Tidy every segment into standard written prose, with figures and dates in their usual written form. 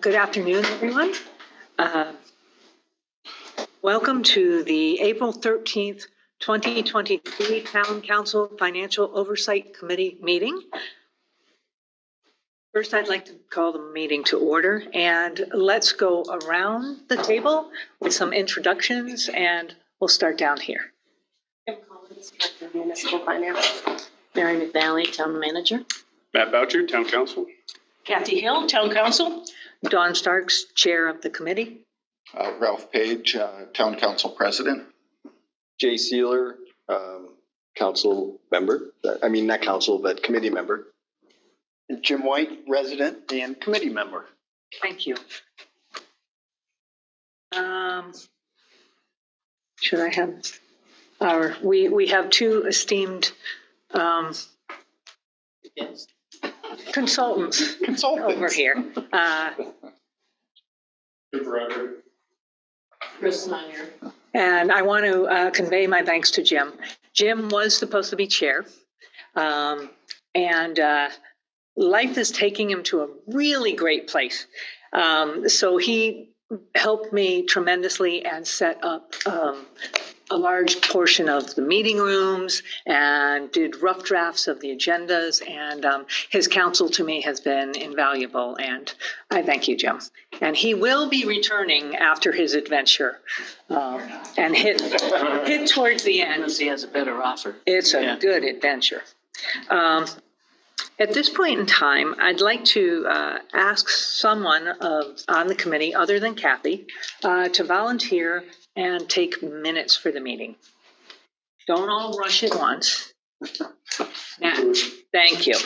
Good afternoon, everyone. Welcome to the April 13th, 2023 Town Council Financial Oversight Committee meeting. First, I'd like to call the meeting to order, and let's go around the table with some introductions, and we'll start down here. Kim Collins, Director of Municipal Finance. Mary McNally, Town Manager. Matt Boucher, Town Council. Kathy Hill, Town Council. Dawn Starks, Chair of the committee. Ralph Page, Town Council President. Jay Sealer, council member. Not council, but committee member. Jim White, resident and committee member. Thank you. Should I have our, we have two esteemed Yes. consultants over here. Chris Meyer. And I want to convey my thanks to Jim. Jim was supposed to be chair. And life is taking him to a really great place. So he helped me tremendously and set up a large portion of the meeting rooms and did rough drafts of the agendas. And his counsel to me has been invaluable. And I thank you, Jim. And he will be returning after his adventure and hit towards the end. Unless he has a better offer. It's a good adventure. At this point in time, I'd like to ask someone on the committee, other than Kathy, to volunteer and take minutes for the meeting. Don't all rush at once. Now, thank you.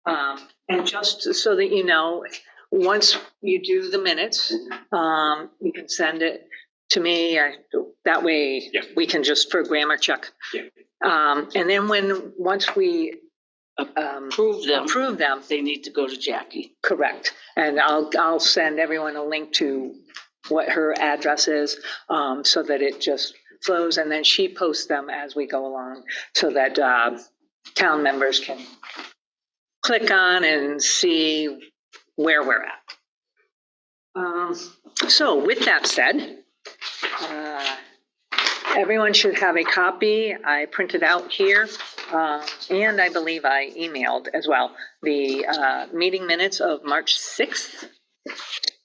And just so that you know, once you do the minutes, you can send it to me. That way we can just for grammar check. Yeah. And then once we Approve them. They need to go to Jackie. correct, and I'll send everyone a link to what her address is, so that it just flows, and then she posts them as we go along, so that town members can click on and see where we're at. So with that said, everyone should have a copy. I printed out here, and I believe I emailed as well, the meeting minutes of March 6th.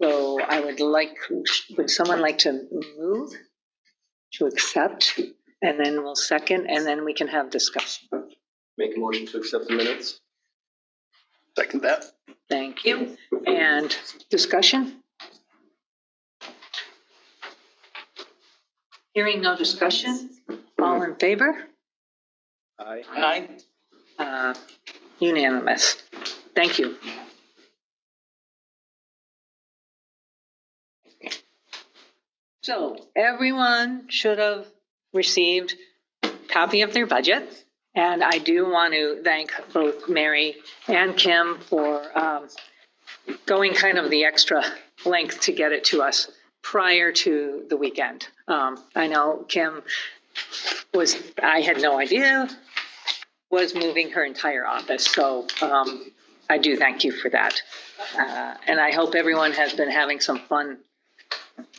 So I would someone like to move to accept, and then we'll second, and then we can have discussion. Make a motion to accept the minutes. Second that. Thank you. And discussion? Hearing no discussion, all in favor? Aye. Unanimous. Thank you. So everyone should have received a copy of their budget. And I do want to thank both Mary and Kim for going kind of the extra length to get it to us prior to the weekend. I know Kim I had no idea, was moving her entire office. So I do thank you for that. And I hope everyone has been having some fun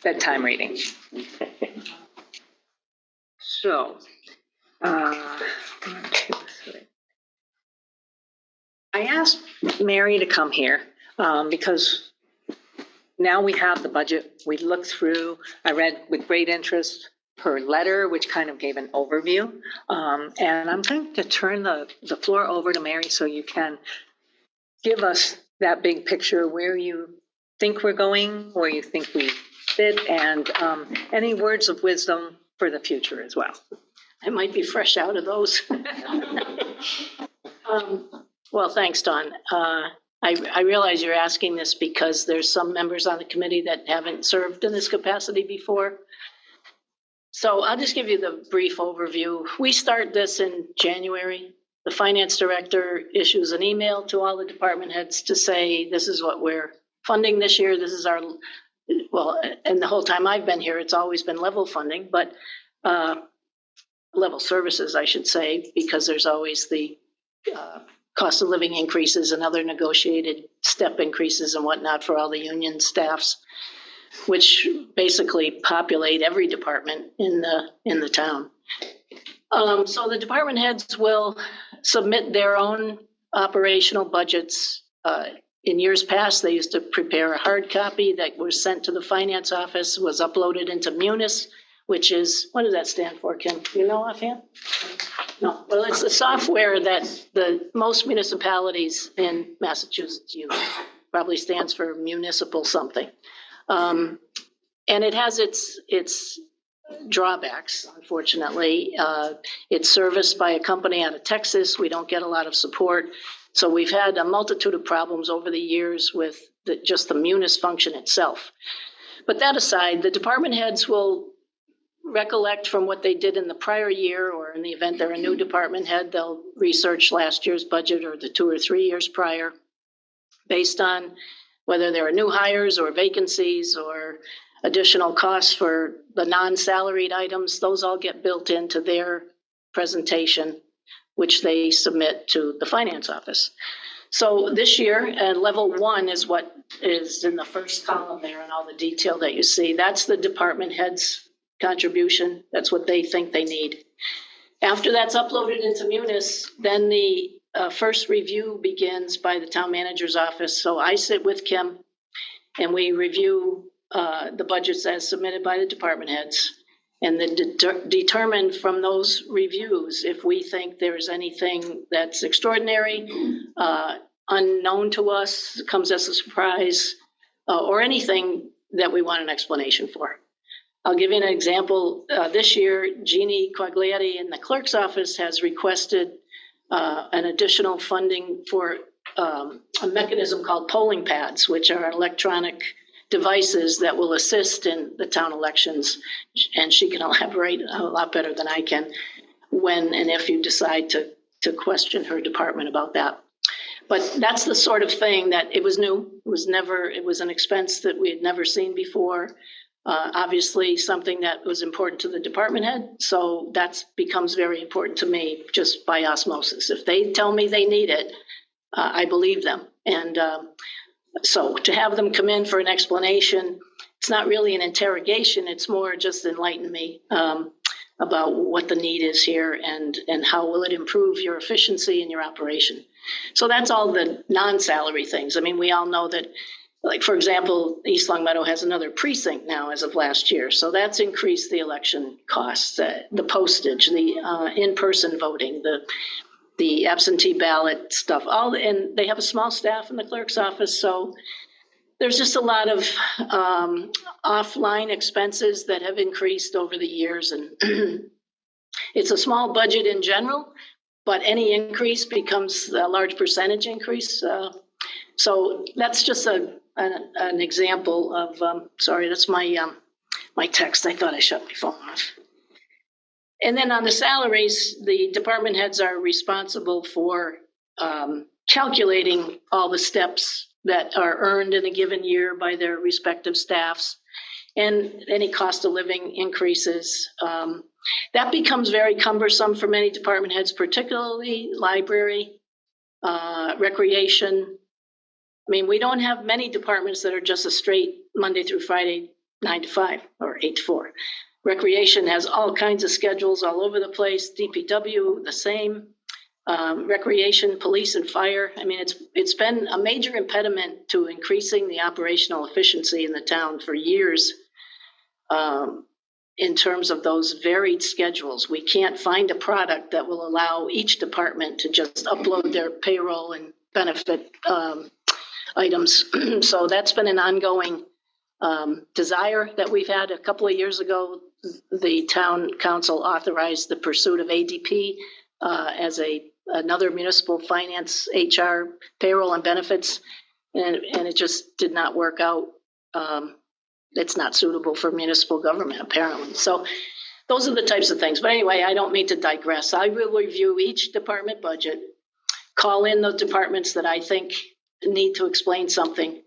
bedtime reading. So, 1, 2, 3. I asked Mary to come here because now we have the budget. We looked through, I read with great interest her letter, which kind of gave an overview. And I'm going to turn the floor over to Mary so you can give us that big picture, where you think we're going, where you think we fit, and any words of wisdom for the future as well. I might be fresh out of those. Well, thanks, Dawn. I realize you're asking this because there's some members on the committee that haven't served in this capacity before. So I'll just give you the brief overview. We start this in January. The finance director issues an email to all the department heads to say, this is what we're funding this year. This is our, well, and the whole time I've been here, it's always been level funding, but level services, I should say, because there's always the cost of living increases and other negotiated step increases and whatnot for all the union staffs, which basically populate every department in the town. So the department heads will submit their own operational budgets. In years past, they used to prepare a hard copy that was sent to the finance office, was uploaded into Munis, which is, what does that stand for, Kim? Do you know offhand? No, well, it's the software that the most municipalities in Massachusetts use. Probably stands for municipal something. And it has its drawbacks, unfortunately. It's serviced by a company out of Texas. We don't get a lot of support. So we've had a multitude of problems over the years with just the Munis function itself. But that aside, the department heads will recollect from what they did in the prior year, or in the event they're a new department head, they'll research last year's budget or the 2 or 3 years prior, based on whether there are new hires or vacancies or additional costs for the non-salaried items. Those all get built into their presentation, which they submit to the finance office. So this year, level 1 is what is in the first column there, and all the detail that you see. That's the department head's contribution. That's what they think they need. After that's uploaded into Munis, then the first review begins by the town manager's office. So I sit with Kim and we review the budgets as submitted by the department heads, and then determine from those reviews if we think there's anything that's extraordinary, unknown to us, comes as a surprise, or anything that we want an explanation for. I'll give you an example. This year, Jeannie Quagliati in the clerk's office has requested an additional funding for a mechanism called polling pads, which are electronic devices that will assist in the town elections. And she can elaborate a lot better than I can when and if you decide to question her department about that. But that's the sort of thing that it was new. It was an expense that we had never seen before. Obviously something that was important to the department head. So that becomes very important to me just by osmosis. If they tell me they need it, I believe them. And so to have them come in for an explanation, it's not really an interrogation. It's more just enlighten me about what the need is here and how will it improve your efficiency and your operation. So that's all the non-salary things. I mean, we all know that, like, for example, East Long Meadow has another precinct now as of last year. So that's increased the election costs, the postage, the in-person voting, the absentee ballot stuff, and they have a small staff in the clerk's office. So there's just a lot of offline expenses that have increased over the years. And it's a small budget in general, but any increase becomes a large percentage increase. So that's just an example of, sorry, that's my text. I thought I shut my phone off. And then on the salaries, the department heads are responsible for calculating all the steps that are earned in a given year by their respective staffs and any cost of living increases. That becomes very cumbersome for many department heads, particularly library, recreation. I mean, we don't have many departments that are just a straight Monday through Friday, 9 to 5 or 8 to 4. Recreation has all kinds of schedules all over the place. DPW, the same. Recreation, police, and fire. I mean, it's been a major impediment to increasing the operational efficiency in the town for years. In terms of those varied schedules, we can't find a product that will allow each department to just upload their payroll and benefit items. So that's been an ongoing desire that we've had. A couple of years ago, the town council authorized the pursuit of ADP as another municipal finance, HR, payroll, and benefits, and it just did not work out. It's not suitable for municipal government, apparently. So those are the types of things. But anyway, I don't mean to digress. I will review each department budget, call in those departments that I think need to explain something,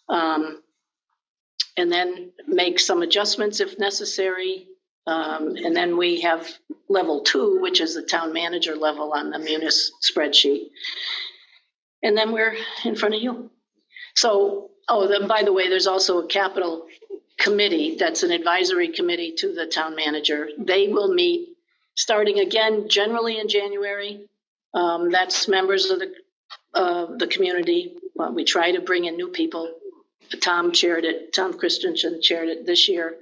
and then make some adjustments if necessary, And then we have level 2, which is the town manager level on the munis spreadsheet. And then we're in front of you. So, by the way, there's also a capital committee that's an advisory committee to the town manager. They will meet starting again generally in January. That's members of the community. We try to bring in new people. Tom Christensen chaired it this year.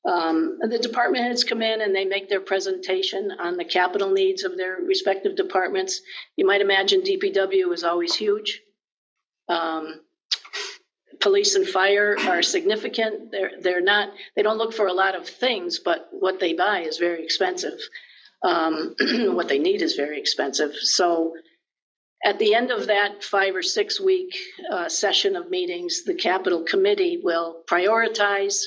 The department heads come in and they make their presentation on the capital needs of their respective departments. You might imagine DPW is always huge. Police and fire are significant. They don't look for a lot of things, but what they buy is very expensive. What they need is very expensive. So at the end of that 5 or 6 week session of meetings, the capital committee will prioritize,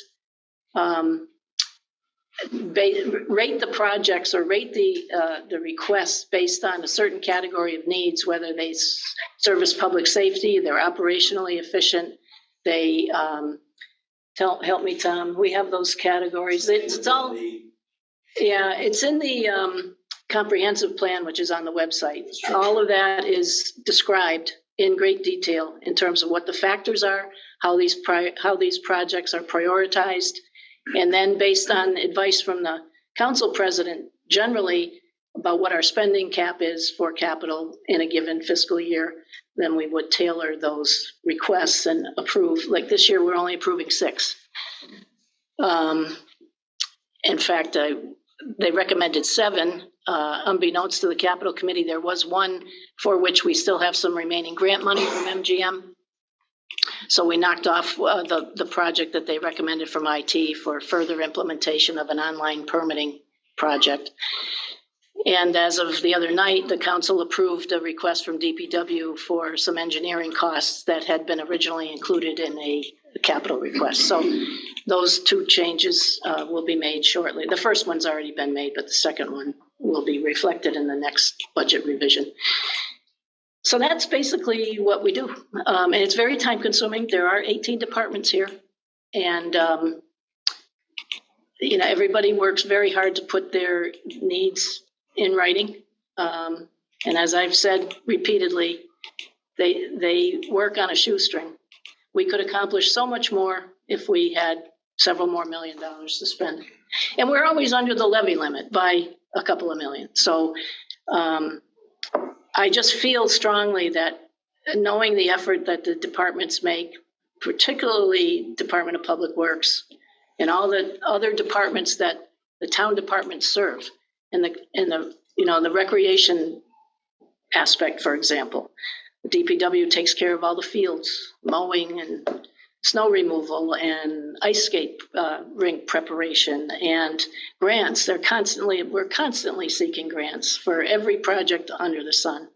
rate the projects or rate the requests based on a certain category of needs, whether they service public safety, they're operationally efficient, they, help me, Tom, we have those categories. It's all, yeah, it's in the comprehensive plan, which is on the website. All of that is described in great detail in terms of what the factors are, how these projects are prioritized, and then based on advice from the council president, generally about what our spending cap is for capital in a given fiscal year, then we would tailor those requests and approve. Like this year, we're only approving 6. In fact, they recommended 7. Unbeknownst to the capital committee, there was one for which we still have some remaining grant money from MGM. So we knocked off the project that they recommended from IT for further implementation of an online permitting project. And as of the other night, the council approved a request from DPW for some engineering costs that had been originally included in a capital request. So those 2 changes will be made shortly. The first one's already been made, but the second one will be reflected in the next budget revision. So that's basically what we do. And it's very time consuming. There are 18 departments here. And, everybody works very hard to put their needs in writing. And as I've said repeatedly, they work on a shoestring. We could accomplish so much more if we had several more $1 million to spend. And we're always under the levy limit by a couple of million. So I just feel strongly that knowing the effort that the departments make, particularly Department of Public Works and all the other departments that the town departments serve, and the recreation aspect, for example, the DPW takes care of all the fields, mowing and snow removal and ice skate rink preparation and grants. We're constantly seeking grants for every project under the sun.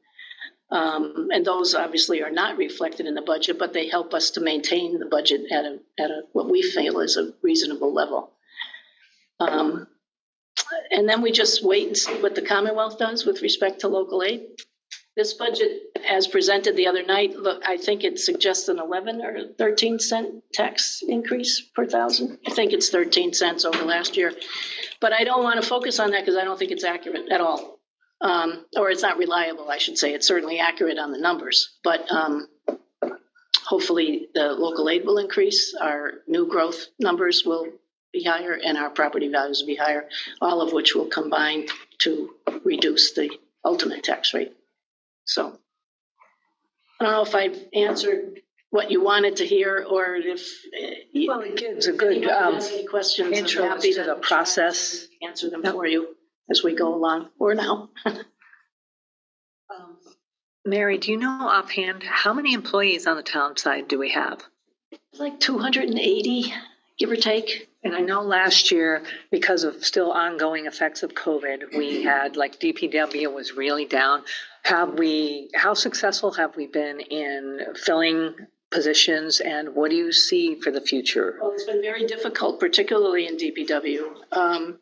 And those obviously are not reflected in the budget, but they help us to maintain the budget at a what we feel is a reasonable level. And then we just wait and see what the Commonwealth does with respect to local aid. This budget, as presented the other night, look, I think it suggests an 11 or 13 cent tax increase per thousand. I think it's 13 cents over last year. But I don't want to focus on that because I don't think it's accurate at all. Or it's not reliable, I should say. It's certainly accurate on the numbers. But hopefully the local aid will increase. Our new growth numbers will be higher and our property values will be higher, all of which will combine to reduce the ultimate tax rate. So I don't know if I've answered what you wanted to hear or if Well, it gives a good any questions. intro I'm happy to the process. answer them for you as we go along or now. Mary, do you know offhand how many employees on the town side do we have? Like 280, give or take. And I know last year, because of still ongoing effects of COVID, we had like DPW was really down. How successful have we been in filling positions, and what do you see for the future? Well, it's been very difficult, particularly in DPW.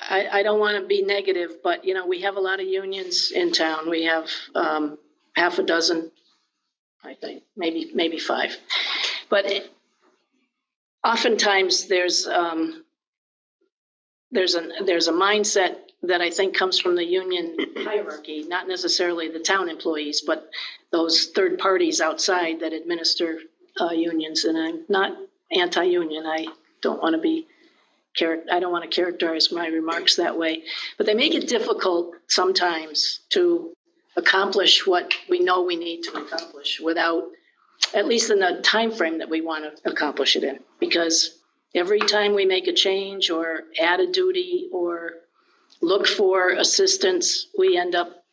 I don't want to be negative, but we have a lot of unions in town. We have half a dozen, I think, maybe 5. But oftentimes there's a mindset that I think comes from the union hierarchy, not necessarily the town employees, but those third parties outside that administer unions. And I'm not anti-union. I don't want to characterize my remarks that way, but they make it difficult sometimes to accomplish what we know we need to accomplish without, at least in the time frame that we want to accomplish it in. Because every time we make a change or add a duty or look for assistance, we end up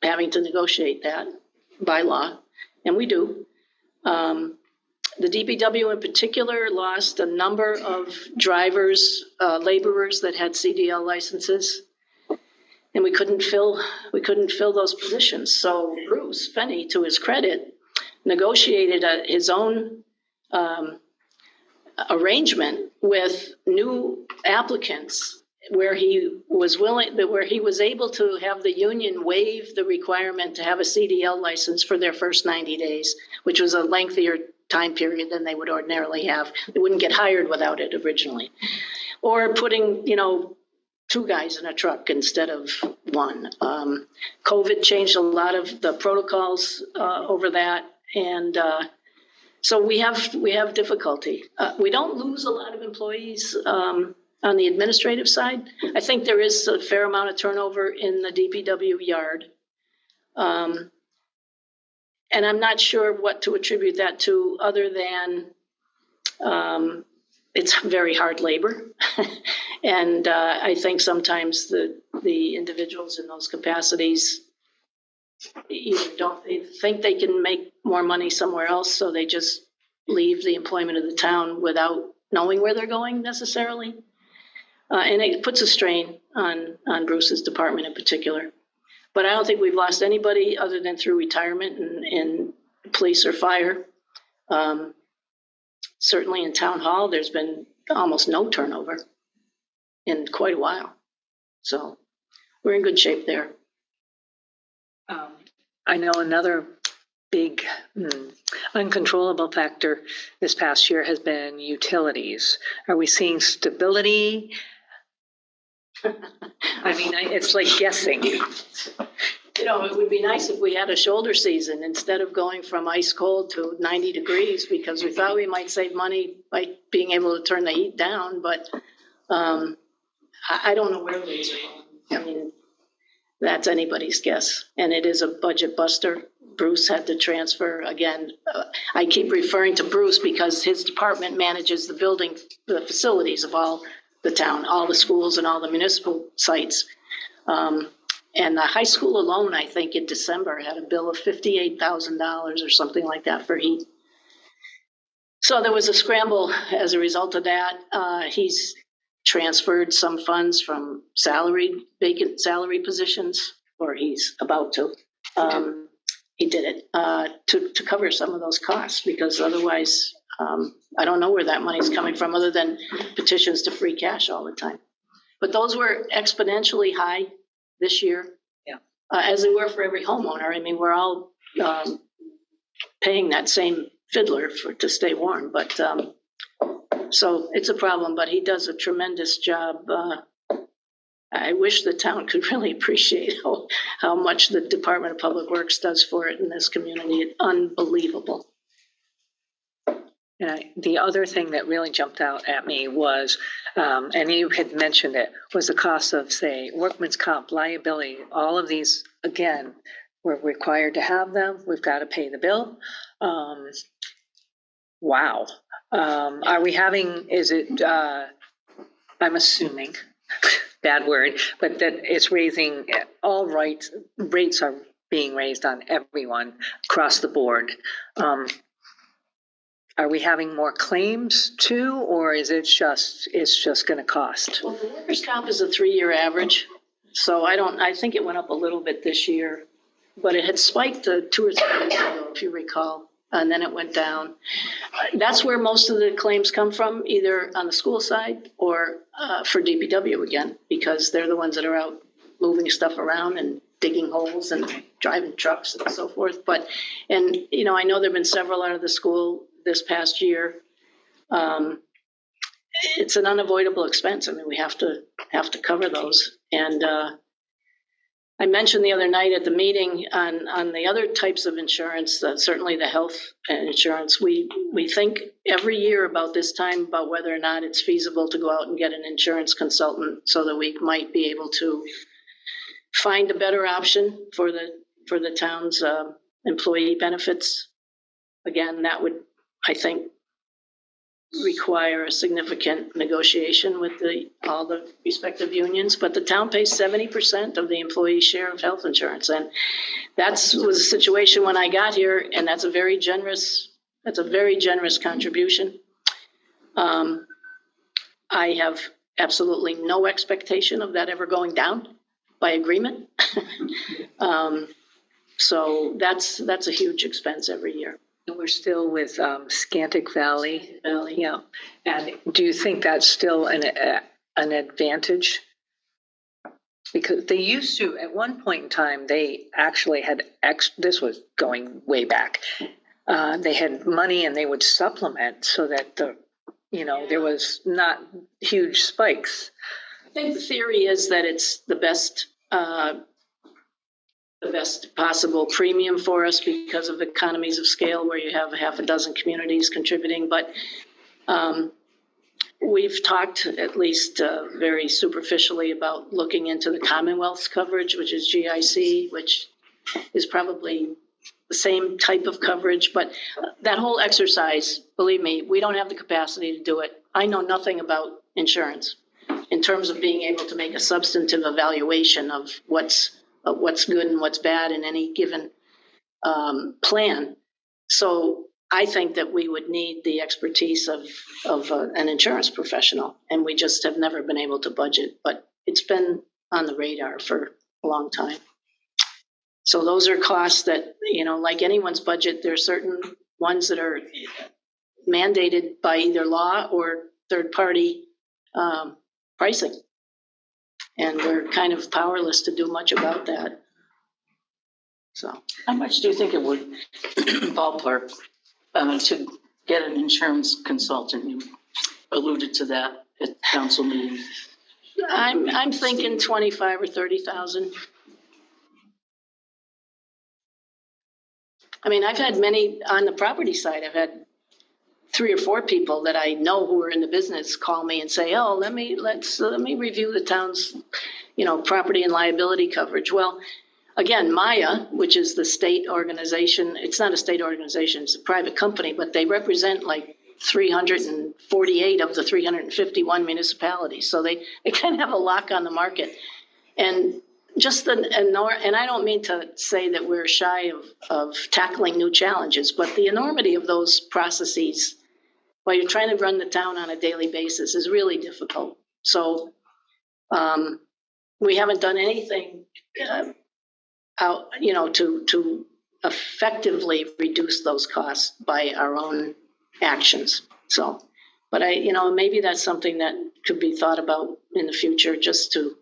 having to negotiate that by law, and we do. The DPW in particular lost a number of drivers, laborers that had CDL licenses, and we couldn't fill those positions. So Bruce Fenney, to his credit, negotiated his own arrangement with new applicants where he was able to have the union waive the requirement to have a CDL license for their first 90 days, which was a lengthier time period than they would ordinarily have. They wouldn't get hired without it originally. Or putting, two guys in a truck instead of one. COVID changed a lot of the protocols over that. And so we have difficulty. We don't lose a lot of employees on the administrative side. I think there is a fair amount of turnover in the DPW yard. And I'm not sure what to attribute that to other than it's very hard labor. And I think sometimes the individuals in those capacities they think they can make more money somewhere else, so they just leave the employment of the town without knowing where they're going necessarily. And it puts a strain on Bruce's department in particular. But I don't think we've lost anybody other than through retirement in police or fire. Certainly in town hall, there's been almost no turnover in quite a while. So we're in good shape there. I know another big uncontrollable factor this past year has been utilities. Are we seeing stability? I mean, it's like guessing. It would be nice if we had a shoulder season instead of going from ice cold to 90 degrees, because we thought we might save money by being able to turn the heat down. But I don't know where things are going. I mean, that's anybody's guess. And it is a budget buster. Bruce had to transfer again. I keep referring to Bruce because his department manages the facilities of all the town, all the schools and all the municipal sites. And the high school alone, I think in December had a bill of $58,000 or something like that for heat. So there was a scramble as a result of that. He's transferred some funds from vacant salary positions, or he's about to. He did it to cover some of those costs, because otherwise I don't know where that money's coming from other than petitions to free cash all the time. But those were exponentially high this year, as they were for every homeowner. I mean, we're all paying that same fiddler to stay warm, but so it's a problem. But he does a tremendous job. I wish the town could really appreciate how much the Department of Public Works does for it in this community. It's unbelievable. And the other thing that really jumped out at me was, and you had mentioned it, was the cost of, say, workman's comp, liability. All of these, again, we're required to have them. We've got to pay the bill. Wow. Are we having, I'm assuming, bad word, but that it's raising all rates are being raised on everyone across the board. Are we having more claims too, or is it's just going to cost? Well, the workers' comp is a 3-year average, so I think it went up a little bit this year, but it had spiked 2 or 3 years ago, if you recall, and then it went down. That's where most of the claims come from, either on the school side or for DPW again, because they're the ones that are out moving stuff around and digging holes and driving trucks and so forth. But I know there've been several out of the school this past year. it's an unavoidable expense. I mean, we have to cover those. And I mentioned the other night at the meeting on the other types of insurance, certainly the health insurance. We think every year about this time about whether or not it's feasible to go out and get an insurance consultant so that we might be able to find a better option for the town's employee benefits. Again, that would, I think, require a significant negotiation with all the respective unions, but the town pays 70% of the employee share of health insurance. And that was a situation when I got here, and that's a very generous contribution. I have absolutely no expectation of that ever going down by agreement. So that's a huge expense every year. And we're still with Scantic Valley. Valley. Yeah. And do you think that's still an advantage? Because they used to, at one point in time, they actually had, this was going way back. They had money and they would supplement so that there was not huge spikes. I think the theory is that it's the best possible premium for us because of economies of scale where you have half a dozen communities contributing. But we've talked at least very superficially about looking into the Commonwealth's coverage, which is GIC, which is probably the same type of coverage. But that whole exercise, believe me, we don't have the capacity to do it. I know nothing about insurance in terms of being able to make a substantive evaluation of what's good and what's bad in any given plan. So I think that we would need the expertise of an insurance professional, and we just have never been able to budget, but it's been on the radar for a long time. So those are costs that, like anyone's budget, there are certain ones that are mandated by either law or third-party pricing. And we're kind of powerless to do much about that. So, how much do you think it would ballpark to get an insurance consultant? You alluded to that at council meeting. I'm thinking 25 or 30,000. I mean, I've had many on the property side. I've had 3 or 4 people that I know who are in the business call me and say, "Oh, let me review the town's, property and liability coverage." Well, again, Maya, which is the state organization, it's not a state organization, it's a private company, but they represent like 348 of the 351 municipalities. So they kind of have a lock on the market. And and I don't mean to say that we're shy of tackling new challenges, but the enormity of those processes while you're trying to run the town on a daily basis is really difficult. So we haven't done anything to effectively reduce those costs by our own actions. So, but maybe that's something that could be thought about in the future, just to,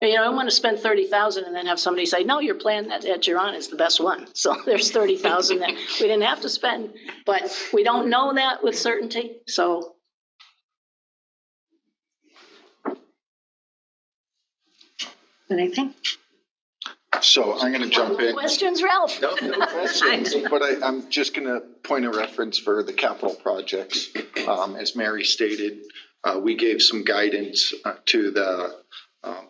I don't want to spend 30,000 and then have somebody say, "No, your plan that you're on is the best one." So there's 30,000 that we didn't have to spend, but we don't know that with certainty. So. Anything? So I'm going to jump in. Questions, Ralph? No questions, but I'm just going to point a reference for the capital projects. As Mary stated, we gave some guidance to the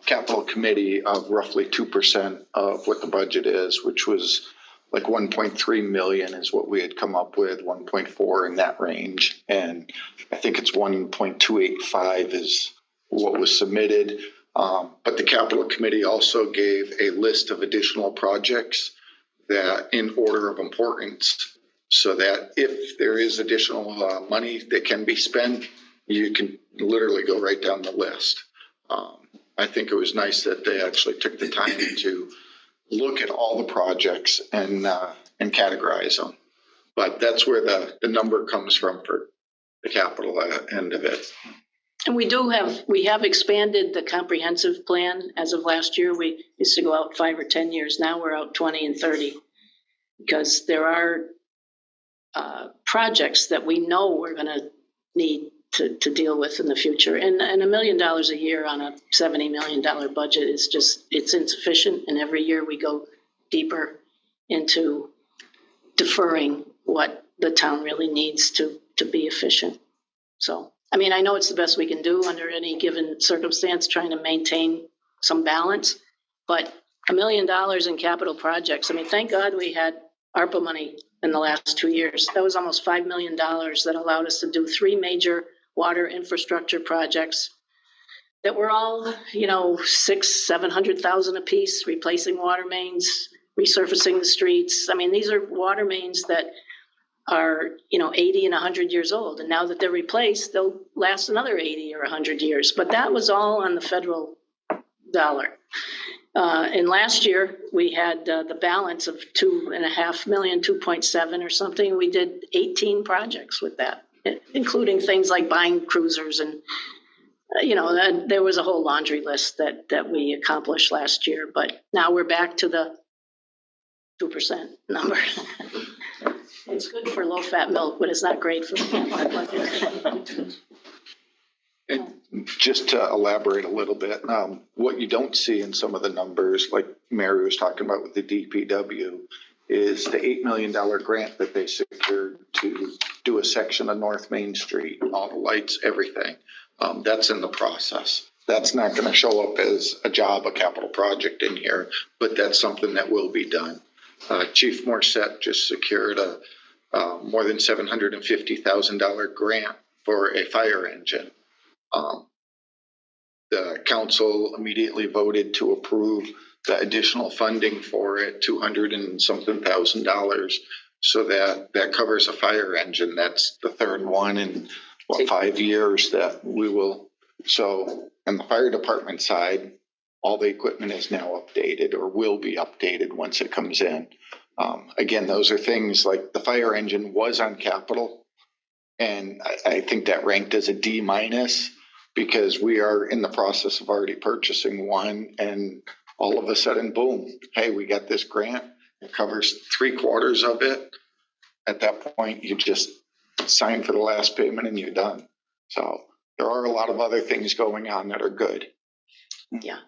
capital committee of roughly 2% of what the budget is, which was like 1.3 million is what we had come up with, 1.4 in that range. And I think it's 1.285 is what was submitted. But the capital committee also gave a list of additional projects that in order of importance, so that if there is additional money that can be spent, you can literally go right down the list. I think it was nice that they actually took the time to look at all the projects and categorize them. But that's where the number comes from for the capital end of it. And we have expanded the comprehensive plan as of last year. We used to go out 5 or 10 years. Now we're out 20 and 30 because there are projects that we know we're going to need to deal with in the future. And $1 million a year on a $70 million budget is just, it's insufficient. And every year we go deeper into deferring what the town really needs to be efficient. So, I mean, I know it's the best we can do under any given circumstance, trying to maintain some balance, but $1 million in capital projects. I mean, thank God we had ARPA money in the last 2 years. That was almost $5 million that allowed us to do 3 major water infrastructure projects that were all, you know, 600,000-700,000 apiece, replacing water mains, resurfacing the streets. I mean, these are water mains that are, you know, 80 and 100 years old. And now that they're replaced, they'll last another 80 or 100 years. But that was all on the federal dollar. And last year we had the balance of 2.5 million, 2.7 or something. We did 18 projects with that, including things like buying cruisers and, you know, there was a whole laundry list that we accomplished last year. But now we're back to the 2% number. It's good for low-fat milk, but it's not great for the capital budget. And just to elaborate a little bit, what you don't see in some of the numbers, like Mary was talking about with the DPW, is the $8 million grant that they secured to do a section of North Main Street, all the lights, everything. That's in the process. That's not going to show up as a job, a capital project in here, but that's something that will be done. Chief Morissette just secured a more than $750,000 grant for a fire engine. The council immediately voted to approve the additional funding for it, $200 and something thousand, so that covers a fire engine. That's the third one in 5 years that we will. So on the fire department side, all the equipment is now updated or will be updated once it comes in. Again, those are things like the fire engine was on capital, and I think that ranked as a D- because we are in the process of already purchasing one, and all of a sudden, boom, hey, we got this grant. It covers 3/4 of it. At that point, you just sign for the last payment and you're done. So there are a lot of other things going on that are good. Yeah.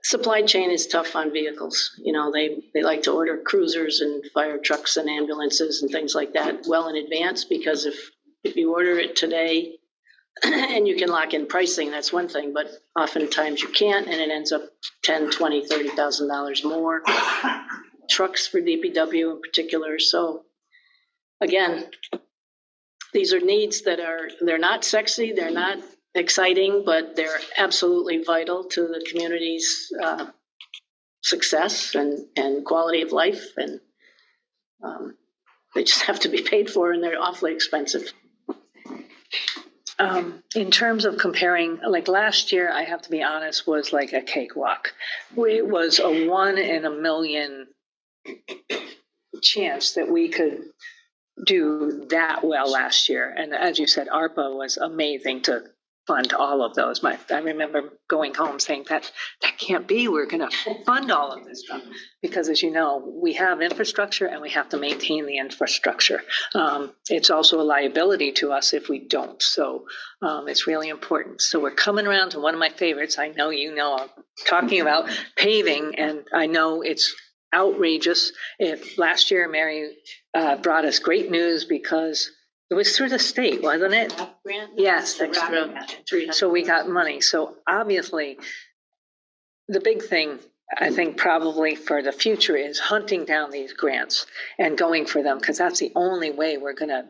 Supply chain is tough on vehicles. You know, they like to order cruisers and fire trucks and ambulances and things like that well in advance, because if you order it today and you can lock in pricing, that's one thing, but oftentimes you can't, and it ends up $10,000, $20,000, $30,000 more. Trucks for DPW in particular. So again, these are needs that they're not sexy, they're not exciting, but they're absolutely vital to the community's success and quality of life. And they just have to be paid for, and they're awfully expensive. In terms of comparing, like last year, I have to be honest, was like a cakewalk. It was a 1 in a million chance that we could do that well last year. And as you said, ARPA was amazing to fund all of those. I remember going home saying that can't be. We're going to fund all of this stuff because, as you know, we have infrastructure and we have to maintain the infrastructure. It's also a liability to us if we don't. So it's really important. So we're coming around to one of my favorites. I know you know I'm talking about paving, and I know it's outrageous. Last year, Mary brought us great news because it was through the state, wasn't it? Grant? Yes, Extra 300. so we got money. So obviously, the big thing I think probably for the future is hunting down these grants and going for them, because that's the only way we're going to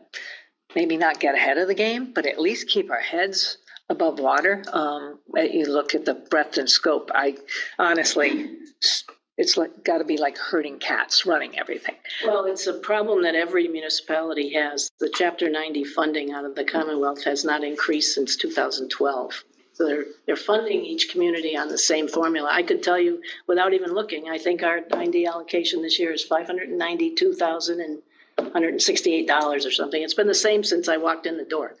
maybe not get ahead of the game, but at least keep our heads above water. You look at the breadth and scope. I honestly, it's got to be like herding cats, running everything. Well, it's a problem that every municipality has. The Chapter 90 funding out of the Commonwealth has not increased since 2012. So they're funding each community on the same formula. I could tell you without even looking, I think our 90 allocation this year is $592,168 or something. It's been the same since I walked in the door.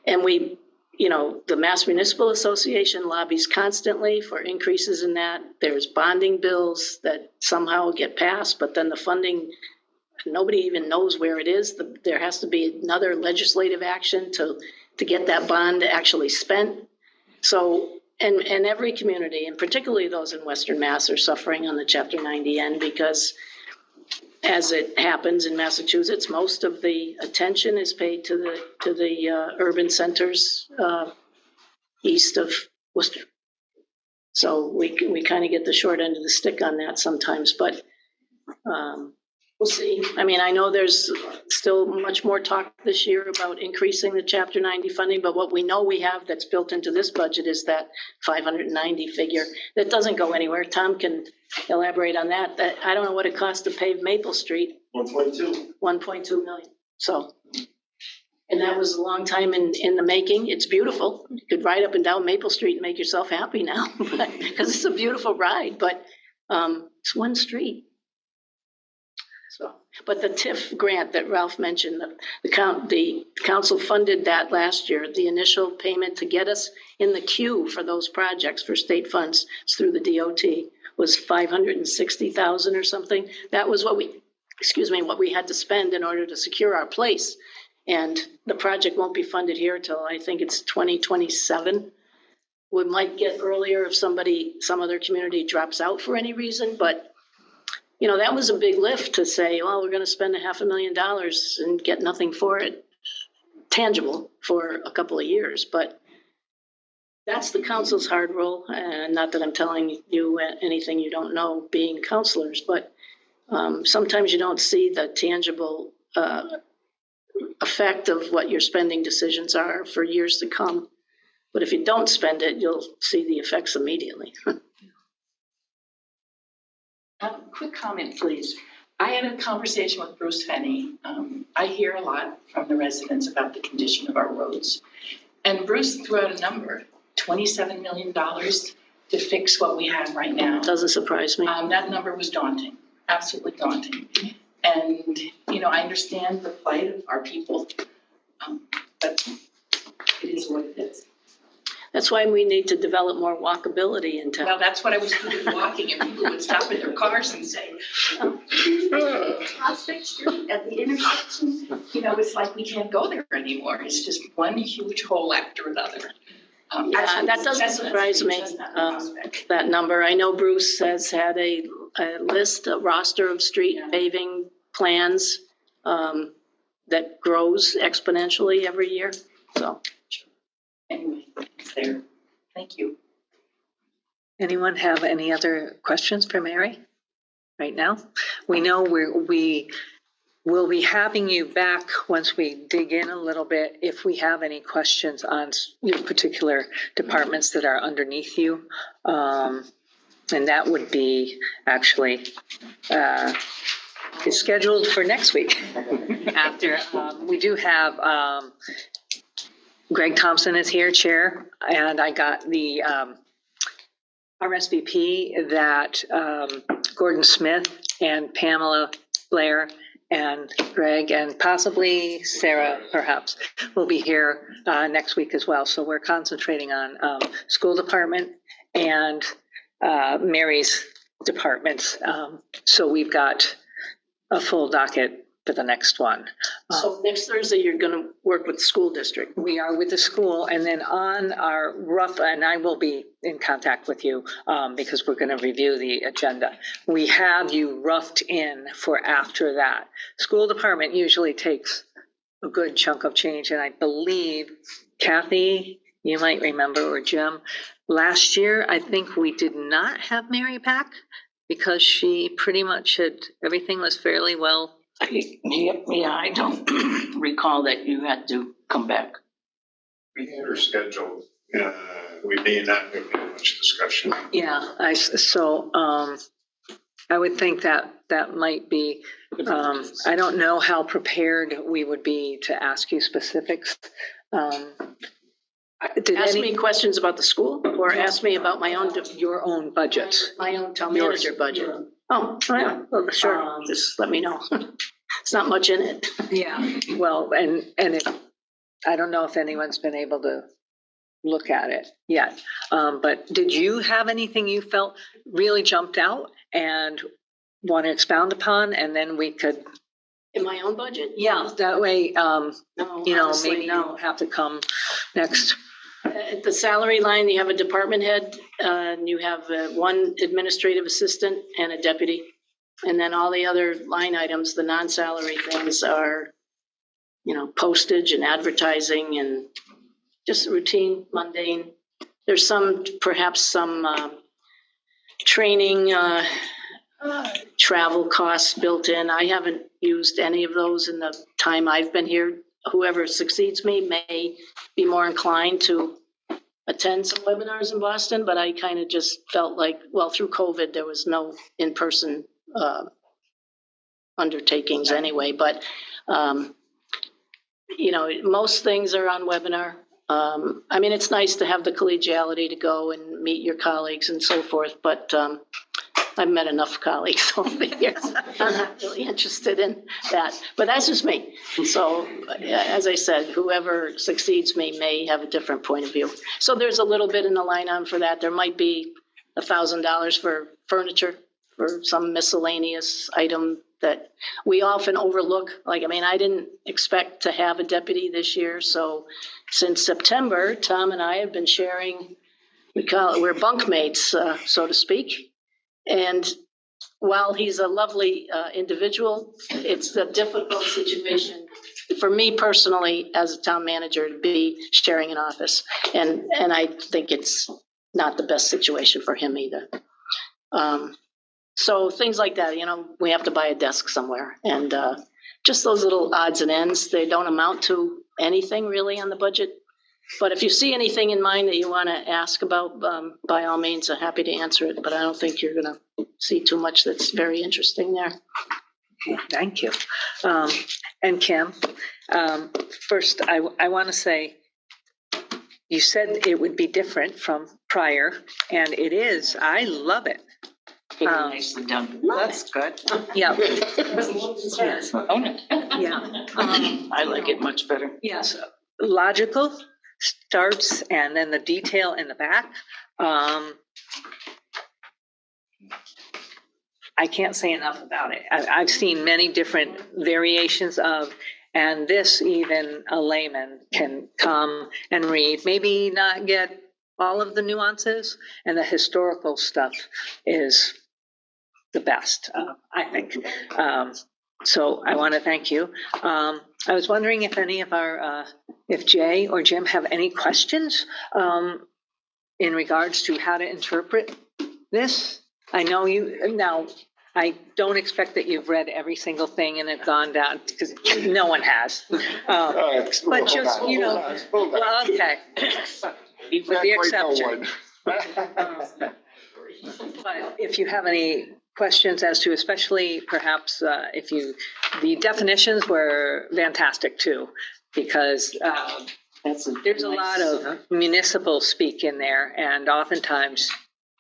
And we, you know, the Mass Municipal Association lobbies constantly for increases in that. There's bonding bills that somehow get passed, but then the funding, nobody even knows where it is. There has to be another legislative action to to get that bond actually spent. So, and every community, and particularly those in Western Mass, are suffering on the Chapter 90 end because, as it happens in Massachusetts, most of the attention is paid to the urban centers east of Worcester. So we kind of get the short end of the stick on that sometimes, but we'll see. I mean, I know there's still much more talk this year about increasing the Chapter 90 funding, but what we know we have that's built into this budget is that 590 figure. That doesn't go anywhere. Tom can elaborate on that. I don't know what it costs to pave Maple Street. 1.2. 1.2 million. So, and that was a long time in the making. It's beautiful. You could ride up and down Maple Street and make yourself happy now because it's a beautiful ride, but it's one street. So, but the TIF grant that Ralph mentioned, the council funded that last year. The initial payment to get us in the queue for those projects for state funds through the DOT was $560,000 or something. That was what we had to spend in order to secure our place. And the project won't be funded here till I think it's 2027. We might get earlier if some other community drops out for any reason, but you know, that was a big lift to say, well, we're going to spend $500,000 and get nothing for it tangible for a couple of years. But that's the council's hard role. And not that I'm telling you anything you don't know being counselors, but sometimes you don't see the tangible effect of what your spending decisions are for years to come. But if you don't spend it, you'll see the effects immediately. Quick comment, please. I had a conversation with Bruce Fenney. I hear a lot from the residents about the condition of our roads. And Bruce threw out a number, $27 million to fix what we have right now. Doesn't surprise me. That number was daunting, absolutely daunting. And, you know, I understand the plight of our people, but it is what it is. That's why we need to develop more walkability in town. Well, that's what I was doing, walking, and people would stop in their cars and say, Prospect Street at the intersection, you know, it's like we can't go there anymore. It's just one huge hole after another. Yeah, that doesn't surprise me, that number. I know Bruce has had a roster of street paving plans that grows exponentially every year, so. Anyway, it's there. Thank you. Anyone have any other questions for Mary right now? We know we will be having you back once we dig in a little bit if we have any questions on your particular departments that are underneath you. And that would be actually is scheduled for next week. After we do have Greg Thompson is here, chair, and I got the RSVP that Gordon Smith and Pamela Blair and Greg and possibly Sarah, perhaps, will be here next week as well. So we're concentrating on school department and Mary's departments. So we've got a full docket for the next one. So next Thursday, you're going to work with the school district. We are with the school, and then on our rough, and I will be in contact with you because we're going to review the agenda. We have you roughed in for after that. School department usually takes a good chunk of change, and I believe, Kathy, you might remember, or Jim, last year, I think we did not have Mary back because she pretty much had, everything was fairly well. Yeah, I don't recall that you had to come back. We had her scheduled. We may not have had much discussion. Yeah, I would think that might be, I don't know how prepared we would be to ask you specifics. Ask me questions about the school or ask me about my own, your own budget. my own town manager budget. Oh, yeah, well, sure, just let me know. It's not much in it. Yeah, well, and I don't know if anyone's been able to look at it yet. But did you have anything you felt really jumped out and want to expound upon? And then we could In my own budget? Yeah, that way, No, you know, honestly, maybe you no. don't have to come next. At the salary line, you have a department head, and you have one administrative assistant and a deputy. And then all the other line items, the non-salary things are, you know, postage and advertising and just routine, mundane. There's perhaps some training, travel costs built in. I haven't used any of those in the time I've been here. Whoever succeeds me may be more inclined to attend some webinars in Boston, but I kind of just felt like, well, through COVID, there was no in-person undertakings anyway, but, you know, most things are on webinar. I mean, it's nice to have the collegiality to go and meet your colleagues and so forth, but I've met enough colleagues over the years. I'm not really interested in that, but that's just me. So as I said, whoever succeeds me may have a different point of view. So there's a little bit in the line on for that. There might be $1,000 for furniture, for some miscellaneous item that we often overlook. Like, I mean, I didn't expect to have a deputy this year. So since September, Tom and I have been sharing, we're bunkmates, so to speak. And while he's a lovely individual, it's a difficult situation for me personally as a town manager to be sharing an office. And I think it's not the best situation for him either. So things like that, you know, we have to buy a desk somewhere. And just those little odds and ends, they don't amount to anything really on the budget. But if you see anything in mind that you want to ask about, by all means, I'm happy to answer it. But I don't think you're going to see too much that's very interesting there. Thank you. And Kim, first, I want to say, you said it would be different from prior, and it is. I love it. Very nicely done. That's good. Yeah. Yes. Own it. Yeah. I like it much better. Yes. Logical starts, and then the detail in the back. I can't say enough about it. I've seen many different variations of, and this even a layman can come and read, maybe not get all of the nuances, and the historical stuff is the best, I think. So I want to thank you. I was wondering if any of our, if Jay or Jim have any questions in regards to how to interpret this. I know you, now, I don't expect that you've read every single thing and have gone down, because no one has. But just, you know, well, okay. With the exception. But if you have any questions as to, especially perhaps if you, the definitions were fantastic too, because there's a lot of municipal speak in there, and oftentimes,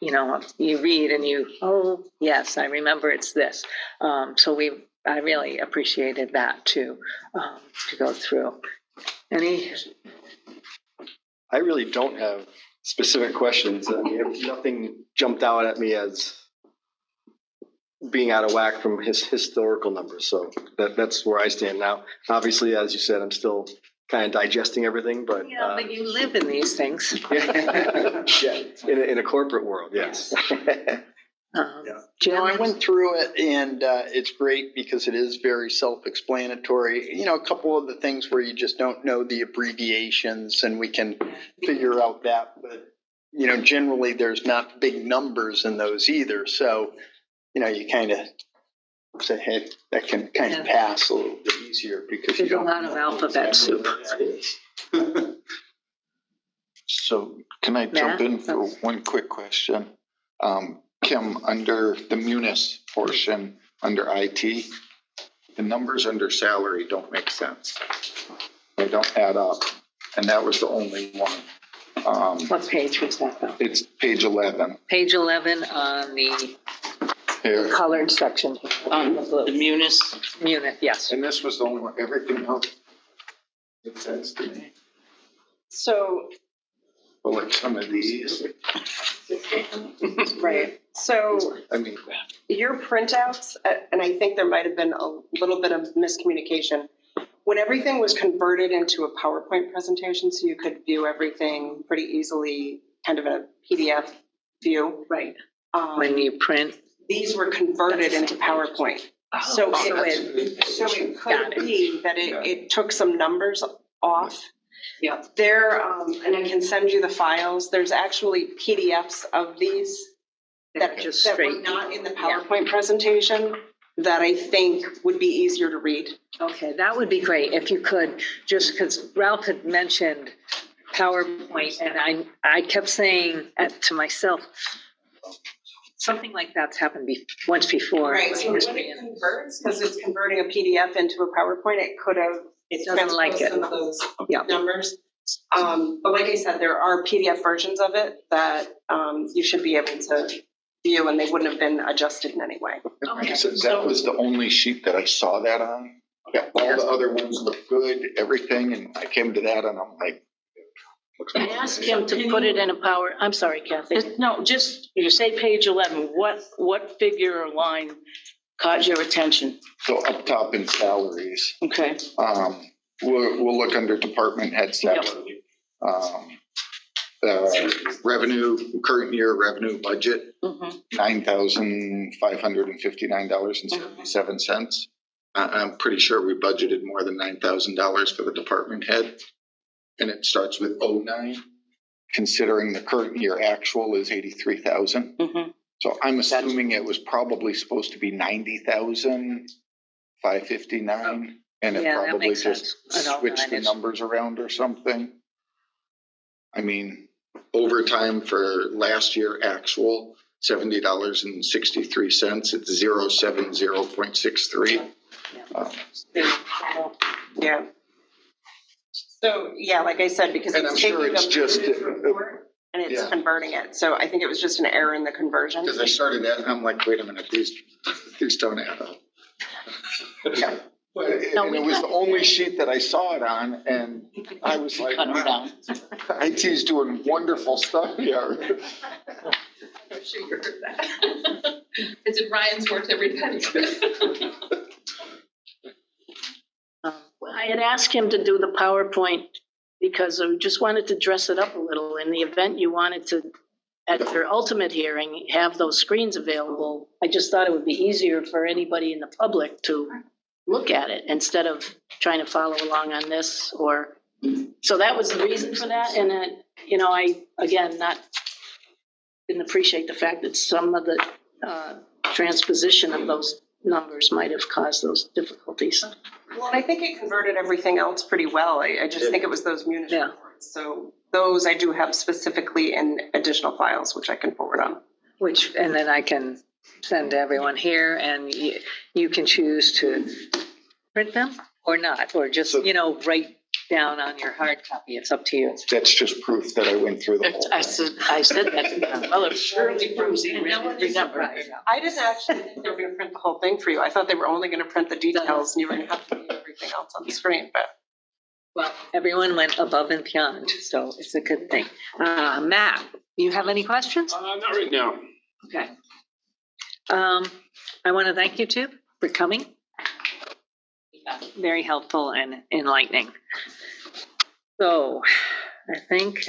you know, you read and you, oh, yes, I remember it's this. So I really appreciated that too, to go through. Any? I really don't have specific questions. I mean, nothing jumped out at me as being out of whack from his historical numbers. So that's where I stand now. Obviously, as you said, I'm still kind of digesting everything, but Yeah, but you live in these things. yeah, in a corporate world, yes. Jim? No, I went through it, and it's great because it is very self-explanatory. You know, a couple of the things where you just don't know the abbreviations, and we can figure out that. But, you know, generally there's not big numbers in those either. So, you know, you kind of say, hey, that can kind of pass a little bit easier because There's a lot of alphabet soup. So can I jump in for one quick question? Kim, under the munis portion, under IT, the numbers under salary don't make sense. They don't add up. And that was the only one. What page was that though? It's page 11. Page 11 on the Here. colored section. On the munis. Unit, yes. And this was the only one. Everything else makes sense to me. So, But like some of these. right. So I mean, your printouts, and I think there might have been a little bit of miscommunication. When everything was converted into a PowerPoint presentation, so you could view everything pretty easily, kind of a PDF view. Right. When you print. These were converted into PowerPoint. So Oh, it got could it. be that it took some numbers off. Yeah. There, and I can send you the files. There's actually PDFs of these that Just that were straight. not in the PowerPoint presentation that I think would be easier to read. Okay, that would be great if you could, just because Ralph had mentioned PowerPoint, and I kept saying to myself, something like that's happened once before. Right, so when it converts, because it's converting a PDF into a PowerPoint, it could have. It doesn't like it. Some of those Yeah. numbers. But like I said, there are PDF versions of it that you should be able to view, and they wouldn't have been adjusted in any way. like I said, that was the only sheet that I saw that on. Yeah, all the other ones look good, everything, and I came to that and I'm like. I asked him to put it in a I'm sorry, Kathy. No, just, you say page 11, what figure or line caught your attention? So up top in salaries, Okay. we'll look under department head salary. Revenue, current year revenue budget, $9,559.77. I'm pretty sure we budgeted more than $9,000 for the department head. And it starts with 09, considering the current year actual is 83,000. So I'm assuming it was probably supposed to be 90,559, and it Yeah, that probably makes just sense. An switched the 09 is- numbers around or something. I mean, overtime for last year actual, $70.63. It's 070.63. Yeah. So, yeah, like I said, because And I'm it's sure taking it's a just, report and it's yeah. converting it. So I think it was just an error in the conversion. because I started that and I'm like, wait a minute, these don't add up. Yeah. But and it was the only sheet that I saw it on, and I was like, Cut 'em wow, IT's doing wonderful stuff here. I'm sure you heard that. It's in Ryan's worth every penny. I had asked him to do the PowerPoint because I just wanted to dress it up a little. In the event you wanted to, at your ultimate hearing, have those screens available, I just thought it would be easier for anybody in the public to look at it instead of trying to follow along on this so that was the reason for that. And I, again, didn't appreciate the fact that some of the transposition of those numbers might have caused those difficulties. Well, I think it converted everything else pretty well. I just think it was those municipal Yeah. reports. So those I do have specifically in additional files, which I can forward on. And then I can send to everyone here, and you can choose to print them or not, or just, write down on your hard copy. It's up to you. That's just proof that I went through the whole I thing. said that. Well, it surely proves he And no one really is remembered. surprised. I didn't actually think they were going to print the whole thing for you. I thought they were only going to print the details and you were going to have to read everything else on the screen, but. Well, everyone went above and beyond, so it's a good thing. Matt, you have any questions? Not right now. Okay. I want to thank you two for coming. Very helpful and enlightening. So I think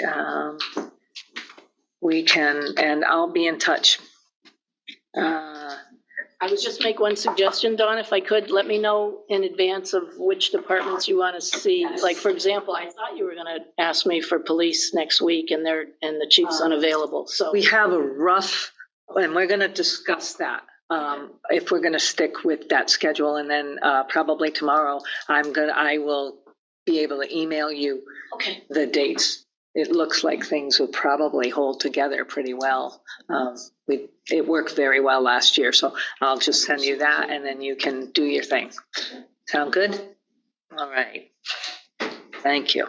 we can, and I'll be in touch. I would just make one suggestion, Dawn, if I could, let me know in advance of which departments you want to see. Like, for example, I thought you were going to ask me for police next week and the chief's unavailable, so. We have a rough, and we're going to discuss that. If we're going to stick with that schedule, and then probably tomorrow, I will be able to email you Okay. the dates. It looks like things will probably hold together pretty well. It worked very well last year, so I'll just send you that, and then you can do your thing. Sound good? All right. Thank you.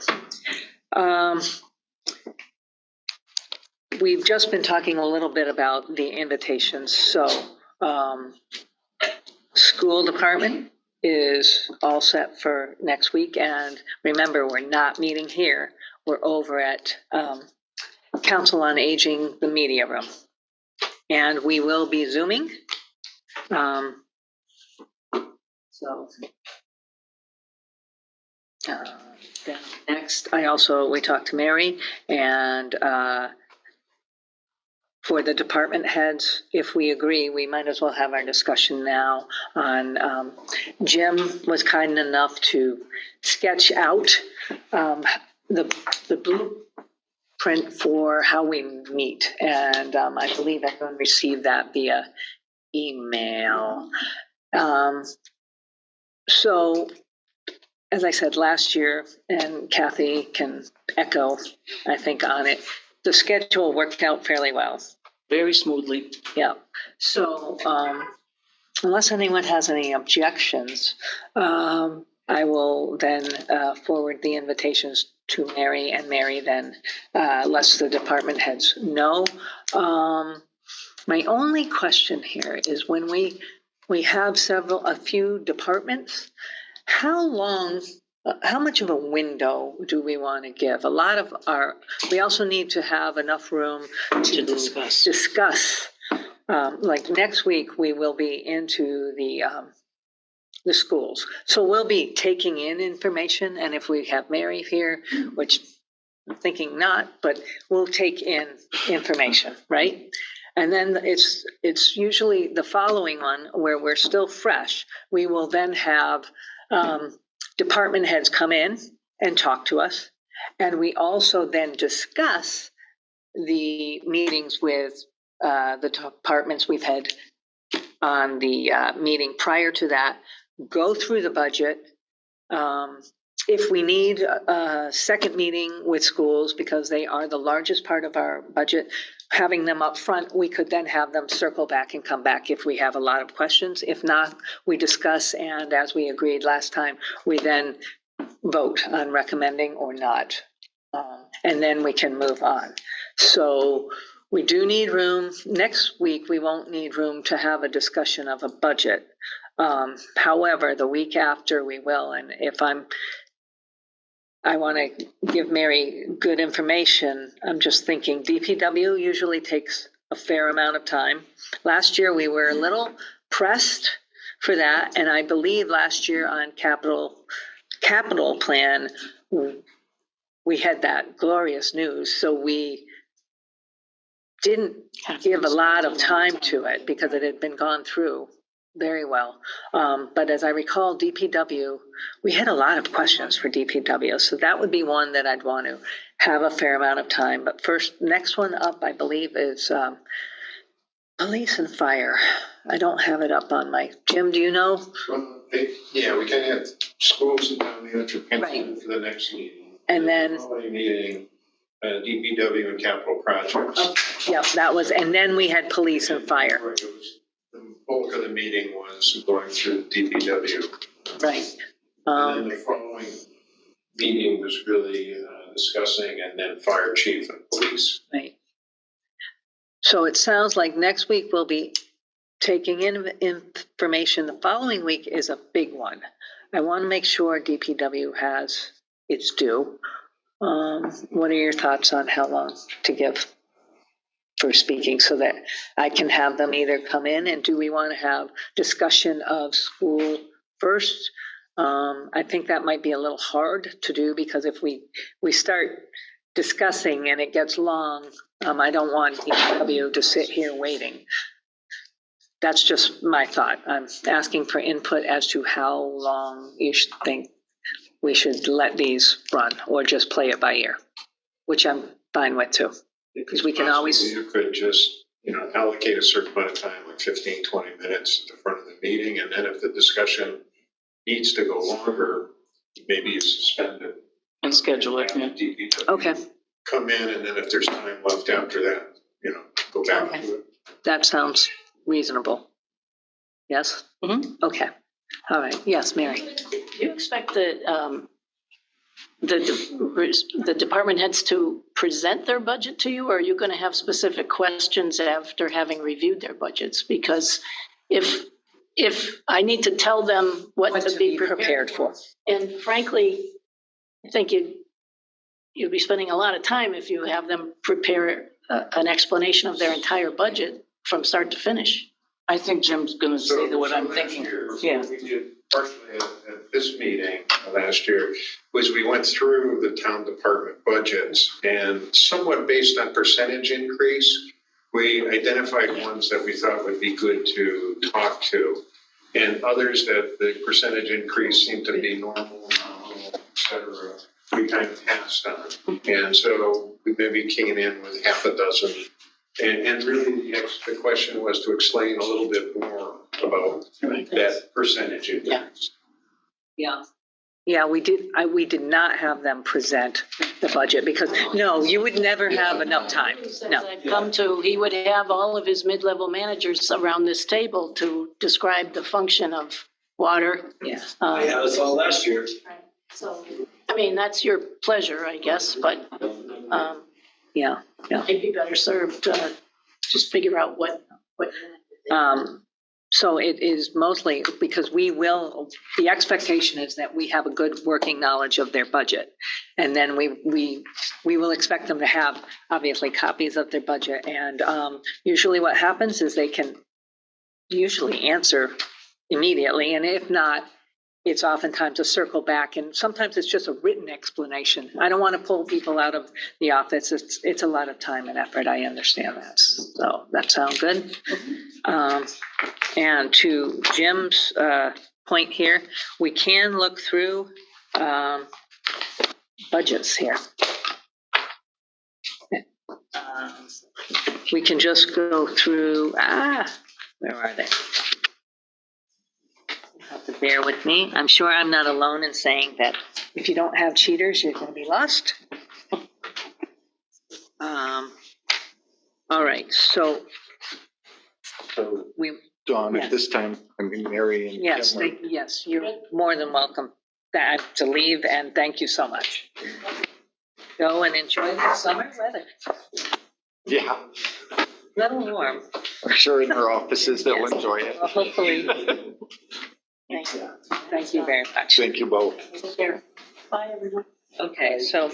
We've just been talking a little bit about the invitations, so school department is all set for next week, and remember, we're not meeting here. We're over at Council on Aging, the media room. and we will be Zooming. So. Then next, we talked to Mary, and for the department heads, if we agree, we might as well have our discussion now on, Jim was kind enough to sketch out the blueprint for how we meet. And I believe everyone received that via email. So, as I said last year, and Kathy can echo, I think, on it, the schedule worked out fairly well. Very smoothly. Yeah. So, unless anyone has any objections, I will then forward the invitations to Mary, and Mary then lets the department heads know. My only question here is when we have a few departments, how much of a window do we want to give? We also need to have enough room to discuss. Like next week, we will be into the schools. So we'll be taking in information, and if we have Mary here, which I'm thinking not, but we'll take in information, right? And then it's usually the following one where we're still fresh. We will then have department heads come in and talk to us. And we also then discuss the meetings with the departments we've had on the meeting prior to that, go through the budget. If we need a second meeting with schools, because they are the largest part of our budget, having them up front, we could then have them circle back and come back if we have a lot of questions. If not, we discuss, and as we agreed last time, we then vote on recommending or not. And then we can move on. So we do need room. Next week, we won't need room to have a discussion of a budget. However, the week after we will, and I want to give Mary good information. I'm just thinking DPW usually takes a fair amount of time. Last year, we were a little pressed for that. And I believe last year on capital plan, we had that glorious news. So we didn't give a lot of time to it because it had been gone through very well. But as I recall, DPW, we had a lot of questions for DPW. So that would be one that I'd want to have a fair amount of time. But first, next one up, I believe, is police and fire. I don't have it up on my, Jim, do you know? Well, yeah, we can have schools and town manager Right. for the next meeting. And then Following meeting, DPW and capital projects. Yep, that was, and then we had police and fire. Right, it was, the bulk of the meeting was going through DPW. Right. And then the following meeting was really discussing, and then fire chief and police. Right. So it sounds like next week we'll be taking in information. The following week is a big one. I want to make sure DPW has its due. What are your thoughts on how long to give for speaking so that I can have them either come in, and do we want to have discussion of school first? I think that might be a little hard to do because if we start discussing and it gets long, I don't want DPW to sit here waiting. That's just my thought. I'm asking for input as to how long you think we should let these run or just play it by ear, which I'm fine with too. Because we can always. You could just, allocate a certain amount of time, like 15, 20 minutes at the front of the meeting. And then if the discussion needs to go longer, maybe you suspend it. And schedule it, yeah. DPW Okay, come in, and then if there's time left after that, go back Okay. to it. that sounds reasonable. Yes? Mm-hmm. Okay. All right. Yes, Mary. Do you expect the department heads to present their budget to you, or are you going to have specific questions after having reviewed their budgets? Because if I need to tell them what to be prepared for, and frankly, I think you'd be spending a lot of time if you have them prepare an explanation of their entire budget from start to finish. I think Jim's gonna say what I'm thinking. Yeah. What we did partially at this meeting last year was we went through the town department budgets and somewhat based on percentage increase, we identified ones that we thought would be good to talk to. And others that the percentage increase seemed to be normal, nominal, et cetera, we kind of passed on. And so we maybe came in with half a dozen. And really, the question was to explain a little bit more about that percentage increase. Yeah. Yeah, we did not have them present the budget because, no, you would never have enough time. No. I've come to, he would have all of his mid-level managers around this table to describe the function of water. Yeah. Yeah, that's all last year. So, I mean, that's your pleasure, I guess, but, Yeah. it'd be better served to just figure out what. So it is mostly because the expectation is that we have a good working knowledge of their budget. And then we will expect them to have obviously copies of their budget. And usually what happens is they can usually answer immediately. And if not, it's oftentimes a circle back, and sometimes it's just a written explanation. I don't want to pull people out of the office. It's a lot of time and effort. I understand that. So that sounds good. And to Jim's point here, we can look through budgets here. We can just go through, where are they? You have to bear with me. I'm sure I'm not alone in saying that if you don't have cheaters, you're going to be lost. All right, so we. Dawn, Yes. at this time, I mean, Mary and Yes, Kim yes, you're more than welcome to leave, and thank you so much. Go and enjoy the summer weather. yeah, A little warm. I'm sure in their offices they'll Yes. enjoy it. Well, hopefully. Thank you very much. Thank you both. Take care. Bye, everyone. Okay, so,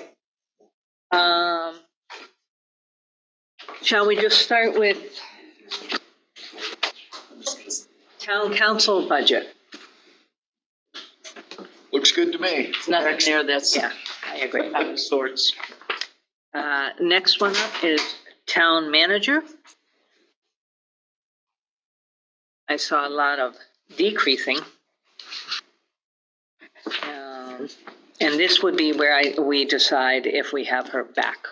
shall we just start with town council budget? Looks good to me. It's nothing there that's Yeah, I agree. out of sorts. Next one up is town manager. I saw a lot of decreasing. And this would be where we decide if we have her back.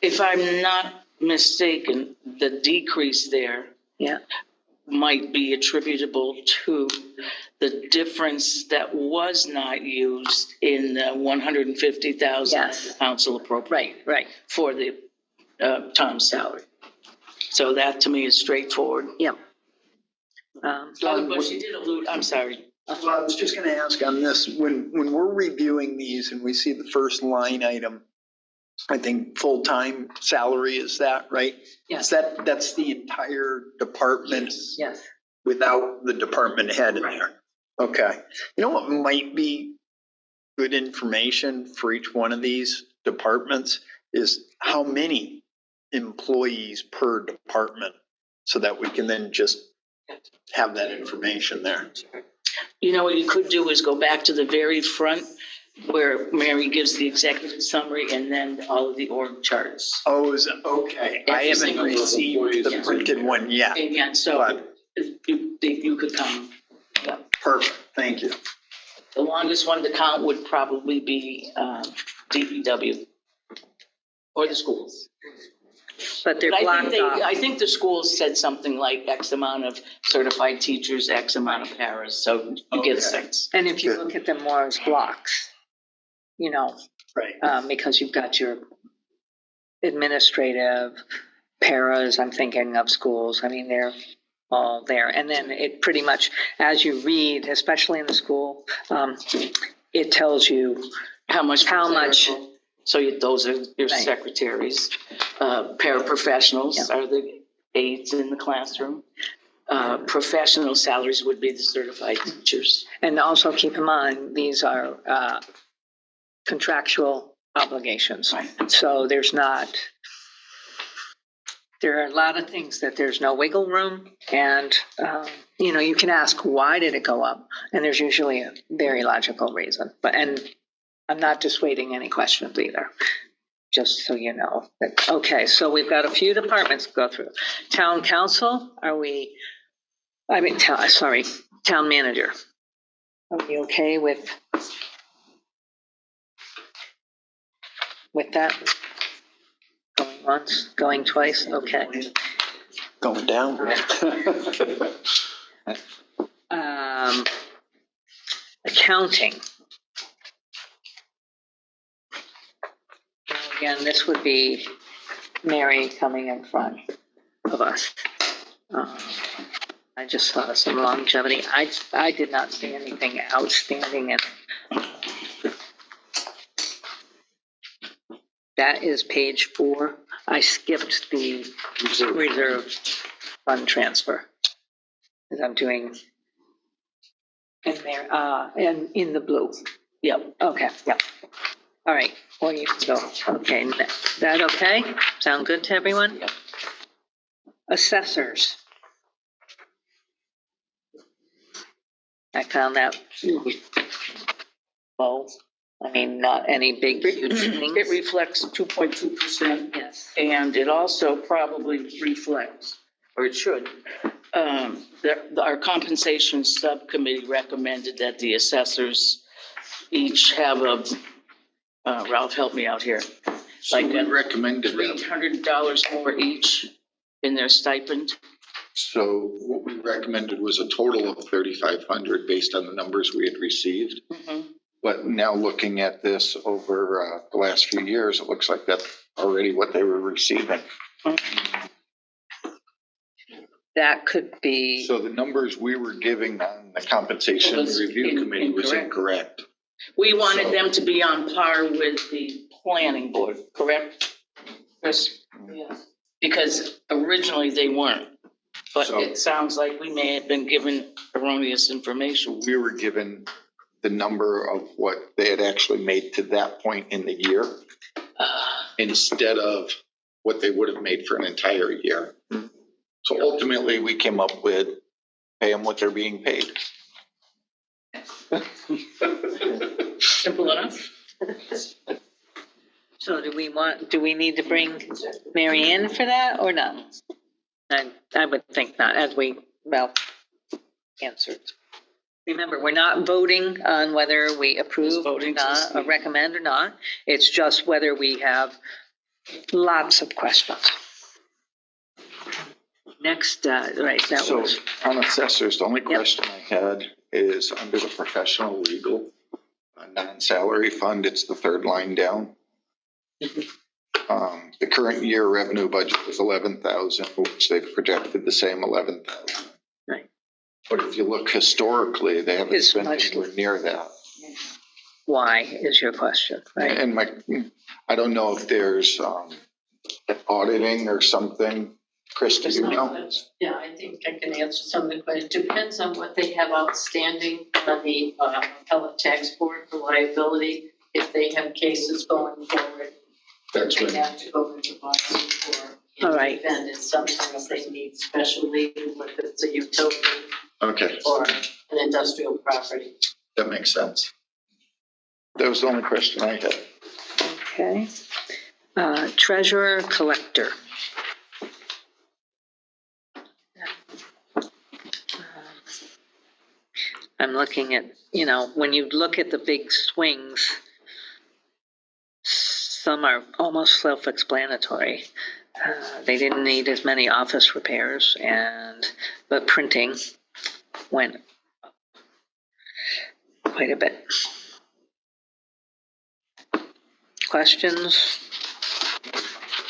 If I'm not mistaken, the decrease there Yeah. might be attributable to the difference that was not used in the 150,000 Yes. council appropriate Right. for the Tom's salary. So that to me is straightforward. Yep. But she did allude, I'm sorry. Well, I was just gonna ask on this, when we're reviewing these and we see the first line item, I think full-time salary, is that right? Yes. That's the entire department Yes. without the department head in there? Okay. You know what might be good information for each one of these departments is how many employees per department, so that we can then just have that information there. You know, what you could do is go back to the very front where Mary gives the executive summary and then all of the org charts. Oh, is it? Okay. I Every haven't single received the printed one yet. Again, so But- you could come. Perfect, thank you. The longest one to count would probably be DPW or the schools. But they're But blocked off. I think the schools said something like X amount of certified teachers, X amount of paras, so you get a sense. And if you look at them more as blocks, you know, Right. because you've got your administrative paras, I'm thinking of schools, I mean, they're all there. And then it pretty much, as you read, especially in the school, it tells you How much? How So those are your Right. secretaries. Paraprofessionals Yeah. are the aides in the classroom. Professional salaries would be the certified teachers. and also keep in mind, these are contractual obligations. Right. So there's not, there are a lot of things that there's no wiggle room, and, you can ask, why did it go up? And there's usually a very logical reason, and I'm not dissuading any questions either, just so you know. Okay, so we've got a few departments to go through. Town council, town manager. Are we okay with that? Going once, going twice, okay. Going down. Accounting. Again, this would be Mary coming in front of us. I just saw some longevity. I did not see anything outstanding in it. That is page 4. I skipped the reserve fund transfer. Because I'm doing in there, and in the blue. Yep, okay, yep. All right, well, you can go. Okay, that okay? Sound good to everyone? Yep. Assessors. I found that low. I mean, not any big, huge things. It reflects 2.2%. Yes. And it also probably reflects, or it should, our compensation subcommittee recommended that the assessors each have Ralph, help me out here. So we recommended that. $300 more each in their stipend. So what we recommended was a total of 3,500 based on the numbers we had received. Mm-hmm. But now looking at this over the last few years, it looks like that's already what they were receiving. That could be. So the numbers we were giving on the compensation review committee was incorrect. We wanted them to be on par with the planning board, correct? Chris? Yes. Because originally they weren't. But So- it sounds like we may have been given erroneous information. We were given the number of what they had actually made to that point in the year instead of what they would have made for an entire year. So ultimately, we came up with pay them what they're being paid. Simple enough. So do we need to bring Mary in for that or not? I would think not, as we, answered. Remember, we're not voting on whether we approve or not, or recommend or not. It's just whether we have lots of questions. Next, right, that So was, on assessors, the only question I had is under the professional legal non-salary fund, it's the third line down. The current year revenue budget was 11,000, which they've projected the same 11,000. Right. But if you look historically, they haven't It's spent much- anywhere near that. why is your question, right? And I don't know if there's auditing or something. Chris, do you know? Yeah, I think I can answer some of the questions. It depends on what they have outstanding on the appellate tax board for liability. If they have cases going forward, That's they right. have to go into body for All right. defend it. Sometimes they need special leave if it's a utility Okay, or an industrial property. that makes sense. That was the only question I had. Okay. Treasurer collector. I'm looking at, when you look at the big swings, some are almost self-explanatory. They didn't need as many office repairs, but printing went up quite a bit. Questions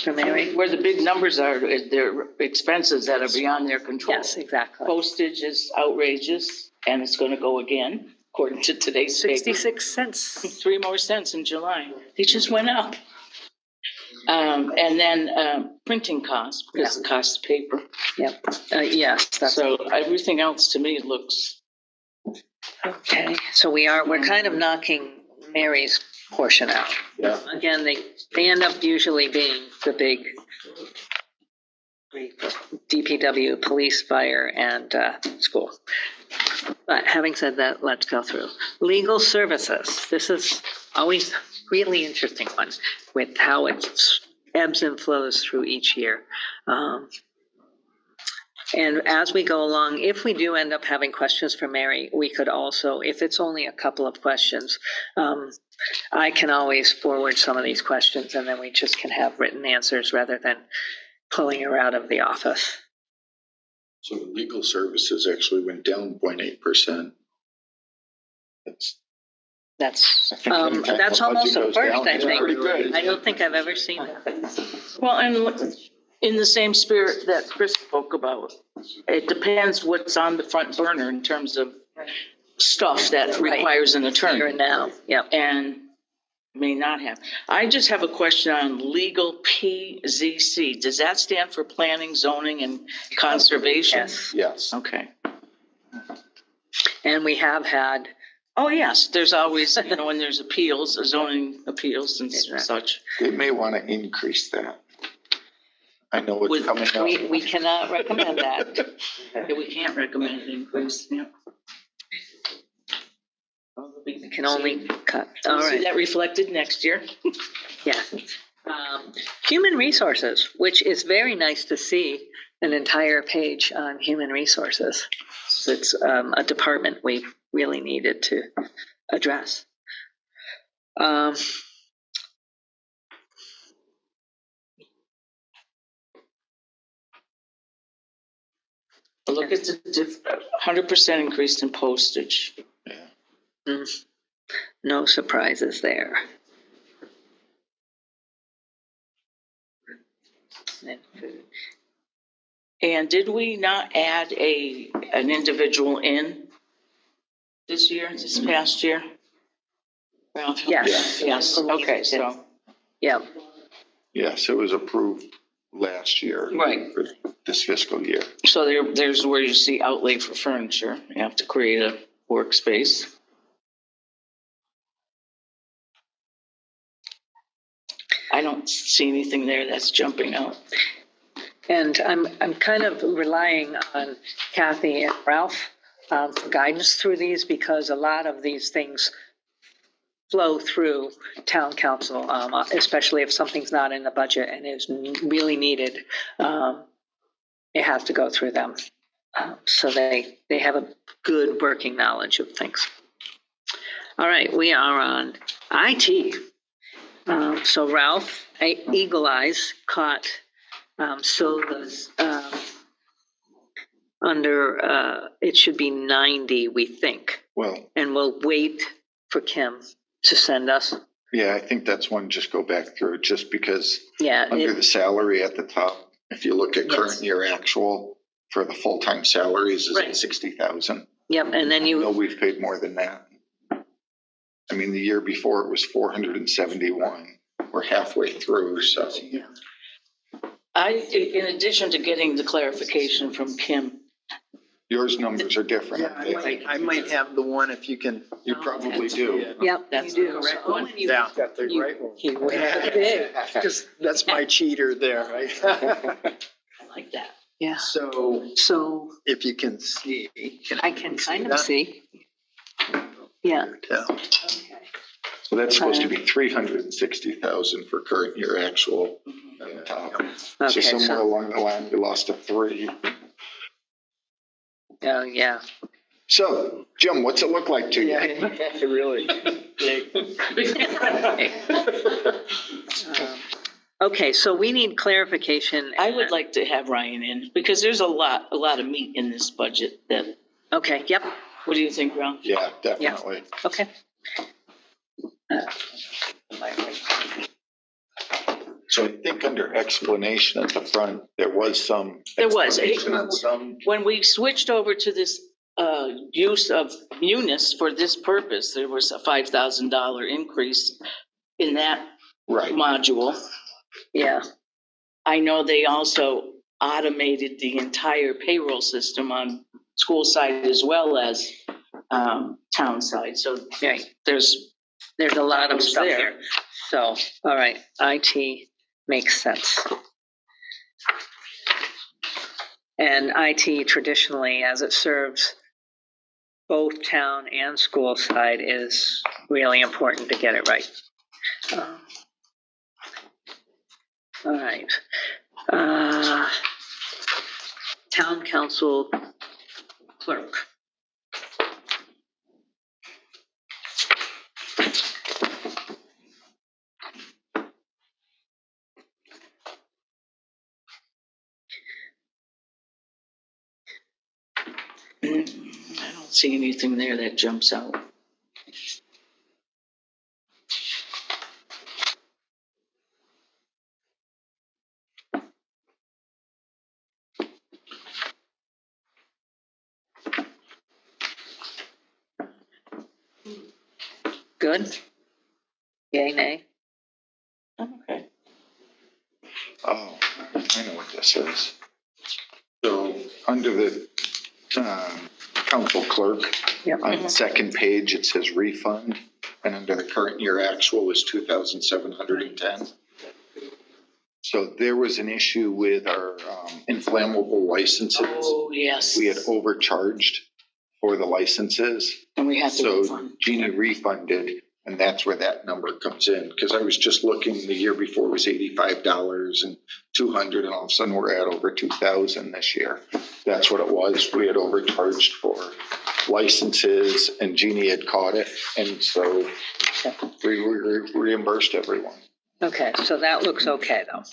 for Mary? Where the big numbers are, they're expenses that are beyond their control. Yes, exactly. Postage is outrageous, and it's gonna go again, according to today's paper. 66 cents. 3 more cents in July. They just went up. And then printing costs, because the cost of paper. Yep. Yes, that's So everything else to me looks, okay. So we're kind of knocking Mary's portion out. Yeah. Again, they end up usually being the big DPW, police, fire, and school. But having said that, let's go through. Legal services. This is always really interesting one with how it ebbs and flows through each year. And as we go along, if we do end up having questions for Mary, we could also, if it's only a couple of questions, I can always forward some of these questions and then we just can have written answers rather than pulling her out of the office. So the legal services actually went down 0.8%. That's I think anytime the almost budget a goes first, down, I it's think. pretty good. I don't think I've ever seen that. Well, and in the same spirit that Chris spoke about, it depends what's on the front burner in terms of stuff that Right. requires an attorney. Here and now, yep. And may not have. I just have a question on legal PZC. Does that stand for planning, zoning, and conservation? Yes. Yes. Okay. And we have had, Oh, yes, there's always, when there's appeals, zoning appeals and Exactly. such. They may want to increase that. I know it's With- coming up. we cannot recommend that. Yeah, we can't recommend an increase, yeah. We can only cut, all We'll see right, that reflected next year. yeah. Human resources, which is very nice to see an entire page on human resources. It's a department we really needed to address. Look at the 100% increase in postage. No surprises there. And did we not add an individual in this past year? Ralph? Yes. Yes, okay, so, Yeah, Yes, it was approved last year. Right. For this fiscal year. so there's where you see outlay for furniture. You have to create a workspace. I don't see anything there that's jumping out. and I'm kind of relying on Kathy and Ralph for guidance through these because a lot of these things flow through town council, especially if something's not in the budget and is really needed. It has to go through them. So they have a good working knowledge of things. All right, we are on IT. So Ralph, Eagle Eyes caught Silva's under, it should be 90, we think. Well, And we'll wait for Kim to send us. yeah, I think that's one, just go back through just because Yeah, under the salary at the top, if you look at current Yes. year actual for the full-time salaries is Right. at 60,000. yep, and then I know you, we've paid more than that. I mean, the year before it was 471. We're halfway through, so. In addition to getting the clarification from Kim, Yours numbers are different. Yeah, I might have the one if you can. You probably do. yep, That's you the do. correct So one. when you- Yeah. Got the You- right one. you did. Because that's my cheater there, right? I like that. Yeah, So so if you can see. I can kind of that? see. Yeah, Yeah. okay. So that's supposed to be 360,000 for current year actual at the top. So Okay, somewhere so, along the line, we lost a 3. oh, yeah. So, Jim, what's it look like to you? Really. Okay, so we need clarification. I would like to have Ryan in because there's a lot of meat in this budget that, Okay, yep, what do you think, Ralph? Yeah, definitely. okay. So I think under explanation at the front, there was some. There was. explanation on some. When we switched over to this use of Munis for this purpose, there was a $5,000 increase in that Right. module. Yeah, I know they also automated the entire payroll system on school side as well as town side. So right. there's There's a lot of was stuff there. here. So, all right, IT makes sense. And IT traditionally, as it serves both town and school side, is really important to get it right. All right. Town council clerk. I don't see anything there that jumps out. Good? Yay, nay? Okay. Oh, I know what this is. So under the council clerk, Yep. on the second page, it says refund, and under the current year actual was 2,710. So there was an issue with our inflammable licenses. Oh, yes. We had overcharged for the licenses. And we have to So refund. Jeannie refunded, and that's where that number comes in. Because I was just looking, the year before was $85 and $200, and all of a sudden we're at over 2,000 this year. That's what it was. We had overcharged for licenses, and Jeannie had caught it, and so we reimbursed everyone. Okay, so that looks okay, though.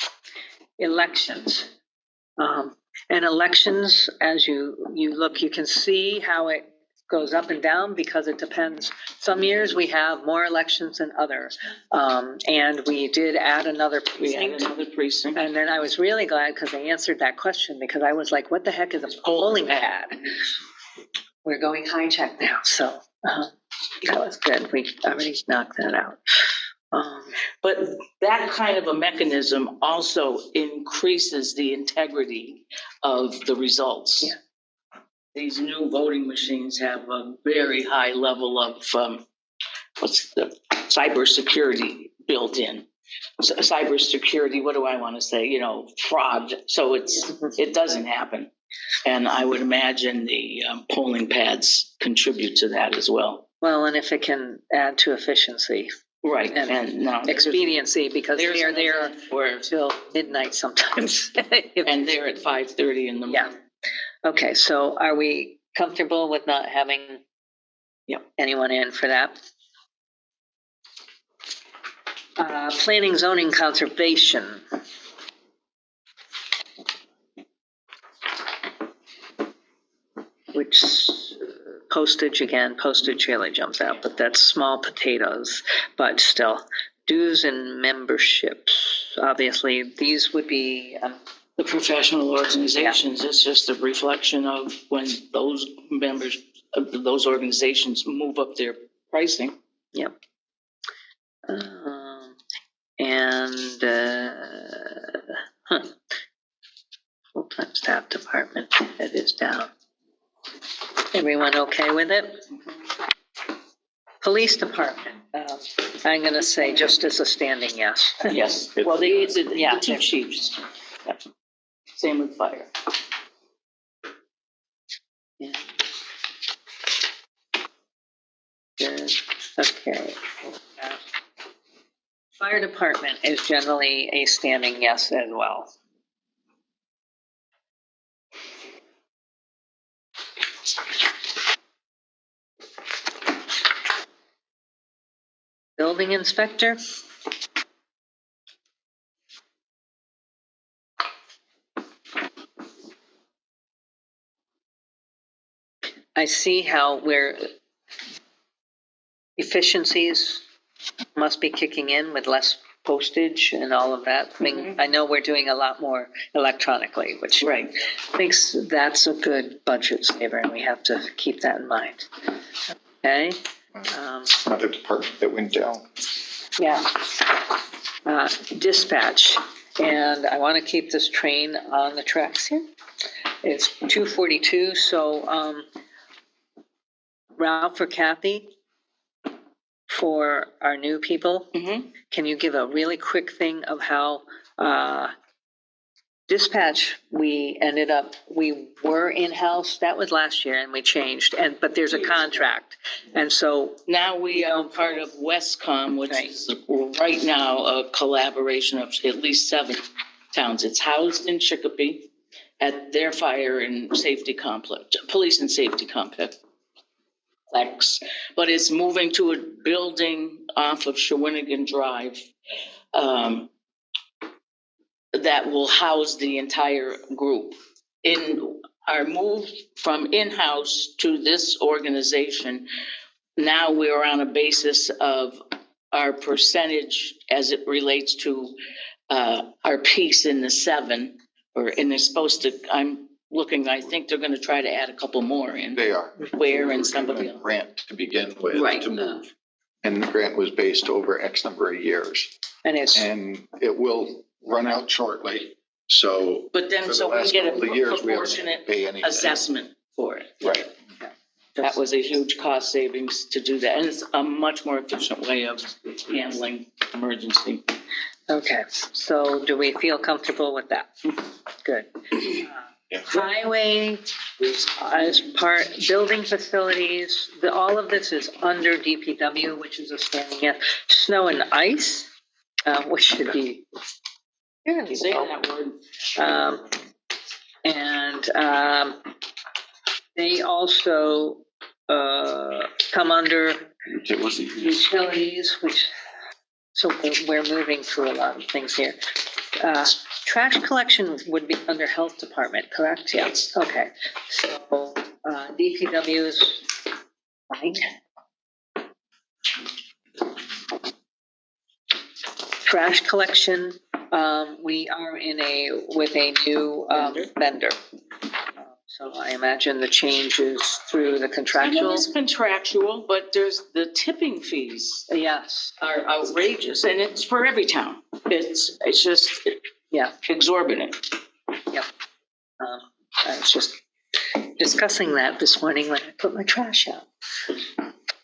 Elections. And elections, as you look, you can see how it goes up and down because it depends. Some years we have more elections than others. And we did add another We had precinct. another precinct. And then I was really glad because they answered that question, because I was like, what the heck is a polling pad? We're going high tech now, so that was good. We already knocked that out. But that kind of a mechanism also increases the integrity of the results. Yeah. These new voting machines have a very high level of cybersecurity built in. Cybersecurity, what do I want to say? Fraud. So it doesn't happen. And I would imagine the polling pads contribute to that as well. Well, and if it can add to efficiency. Right, And now expediency, because there's they're there where till midnight sometimes. and they're at 5:30 in the morning. Yeah. Okay, so are we comfortable with not having anyone in for that? Planning, zoning, conservation. Which postage really jumps out, but that's small potatoes. But still, dues and memberships. Obviously, these would be The professional organizations, it's just a reflection of when those members of those organizations move up their pricing. Yep. And full-time staff department, that is down. Everyone okay with it? Police department, I'm gonna say just as a standing yes. Yes, well, the two chiefs. Yep. Same with fire. Yeah. Good, okay. Fire department is generally a standing yes as well. Building inspector. I see how where efficiencies must be kicking in with less postage and all of that. I know we're doing a lot more electronically, which thinks that's a good budget saver, and we have to keep that in mind. Okay. Another department that went down. Yeah. Dispatch, and I want to keep this train on the tracks here. It's 242, so Ralph or Kathy, for our new people, can you give a really quick thing of how Dispatch, we were in-house, that was last year, and we changed, but there's a contract. And so, Now we are part of Westcom, which is right now a collaboration of at least 7 towns. It's housed in Chicopee at their fire and safety complex, police and safety complex. But it's moving to a building off of Shawinigan Drive that will house the entire group. In our move from in-house to this organization, now we're on a basis of our percentage as it relates to our piece in the 7, and they're supposed to, I'm looking, I think they're gonna try to add a couple more in. They are. Where and somebody else. Grant to begin with, Right. to move. And the grant was based over X number of years. and it's, And it will run out shortly, so. But then, for the so we last get a couple of years, we haven't proportionate paid anything. assessment for it. Right. That was a huge cost savings to do that, and it's a much more efficient way of handling emergency. okay, so do we feel comfortable with that? Good. Yeah. Highway, as part, building facilities, all of this is under DPW, which is a standing F. Snow and ice, which should be fairly Say low. that word. They also come under utilities, which, so we're moving through a lot of things here. Trash collection would be under health department, correct? Yes. Okay, so DPW is fine. Trash collection, we are with a new vendor. So I imagine the changes through the I know contractual. it's contractual, but there's the tipping fees Yes, are outrageous, and it's for every town. It's just yeah, exorbitant. I was just discussing that this morning when I put my trash out.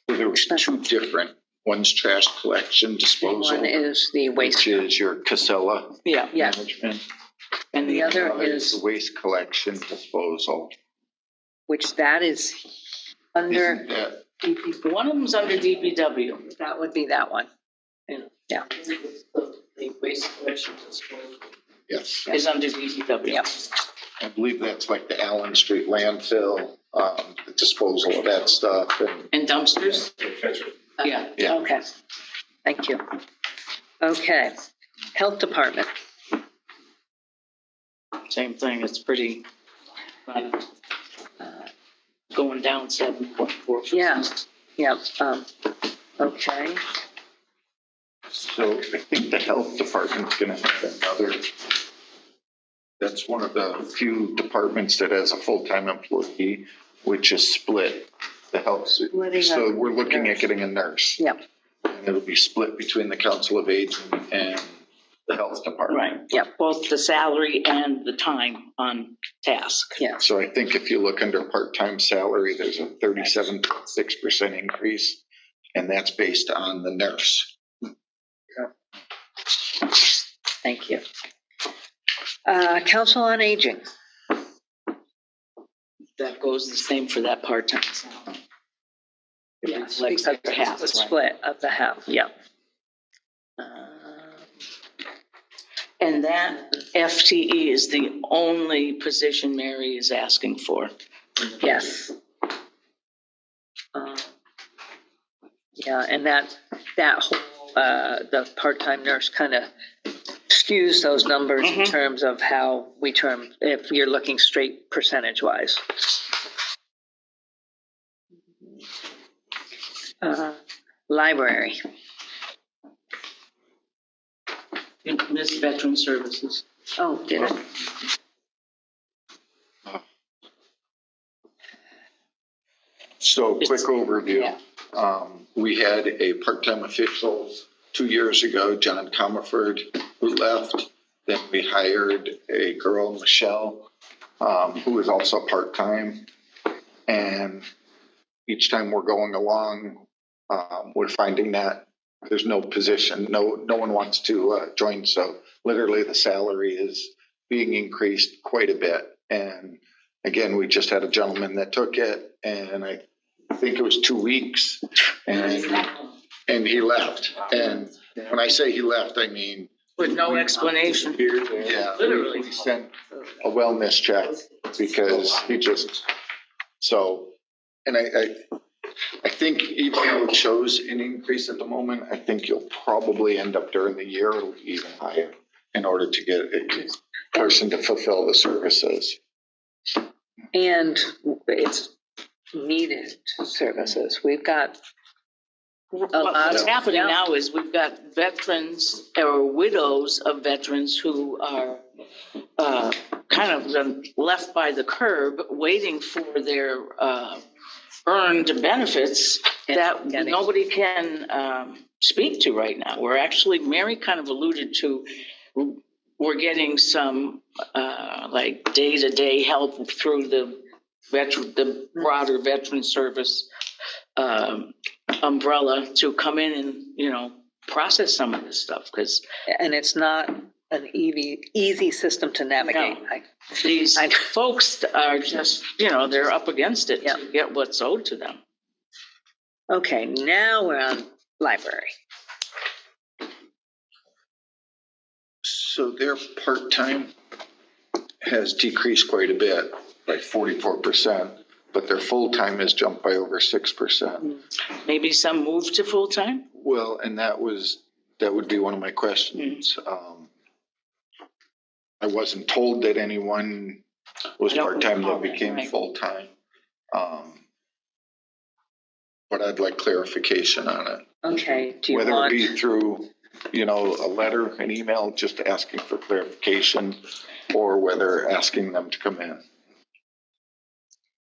There was 2 different, one's trash collection disposal, One is the waste, which is your Casella Yeah. yeah, management. and the other The is, waste collection disposal. which that is under Isn't that, DPW. One of them's under DPW. That would be that one. Yeah, The waste collection disposal. yes, Is under DPW. yeah, I believe that's like the Allen Street landfill, the disposal of that stuff and. And dumpsters? Yeah. Yeah. okay, thank you. Okay, health department, Same thing, it's pretty, going down 7.4%. yeah, okay, So I think the health department's gonna have another, that's one of the few departments that has a full-time employee, which is split, the health. Splitting So up we're looking nurse. at getting a nurse. Yep. And it'll be split between the council of aging and the health department. Right. yeah, Both the salary and the time on task. yeah, So I think if you look under part-time salary, there's a 37.6% increase, and that's based on the nurse. thank you. Council on Aging, That goes the same for that part-time salary. It yes, reflects because their half, it's the right? split of the half, yeah. And that FTE is the only position Mary is asking for. Yes. Yeah, and that whole, the part-time nurse kind of skews those numbers in terms of how we term, if you're looking straight percentage-wise. Library, Miss Veteran Services. oh, did it? So quick overview. Yeah. We had a part-time official 2 years ago, John Comerford, who left. Then we hired a girl, Michelle, who is also part-time. And each time we're going along, we're finding that there's no position, no one wants to join. So literally the salary is being increased quite a bit. And again, we just had a gentleman that took it, and I think it was 2 weeks, and he left. And when I say he left, I mean, With no explanation. yeah, Literally. we sent a wellness check because he just, so, and I think even though it shows an increase at the moment, I think you'll probably end up during the year, it'll be even higher in order to get a person to fulfill the services. And it's needed services. We've got What's happening now is we've got veterans or widows of veterans who are kind of been left by the curb, waiting for their earned benefits that nobody can speak to right now. We're actually, Mary kind of alluded to, we're getting some like day-to-day help through the broader veteran service umbrella to come in and, you know, process some of this stuff, because and it's not an easy system to navigate. No. These folks are just, you know, they're up against it Yeah. to get what's owed to them. Okay, now we're on library. So their part-time has decreased quite a bit, by 44%, but their full-time has jumped by over 6%. Maybe some move to full-time? Well, and that would be one of my questions. I wasn't told that anyone was I don't part-time recall that that, became right. full-time. But I'd like clarification on it. Okay, do you Whether want? it be through, you know, a letter, an email, just asking for clarification, or whether asking them to come in.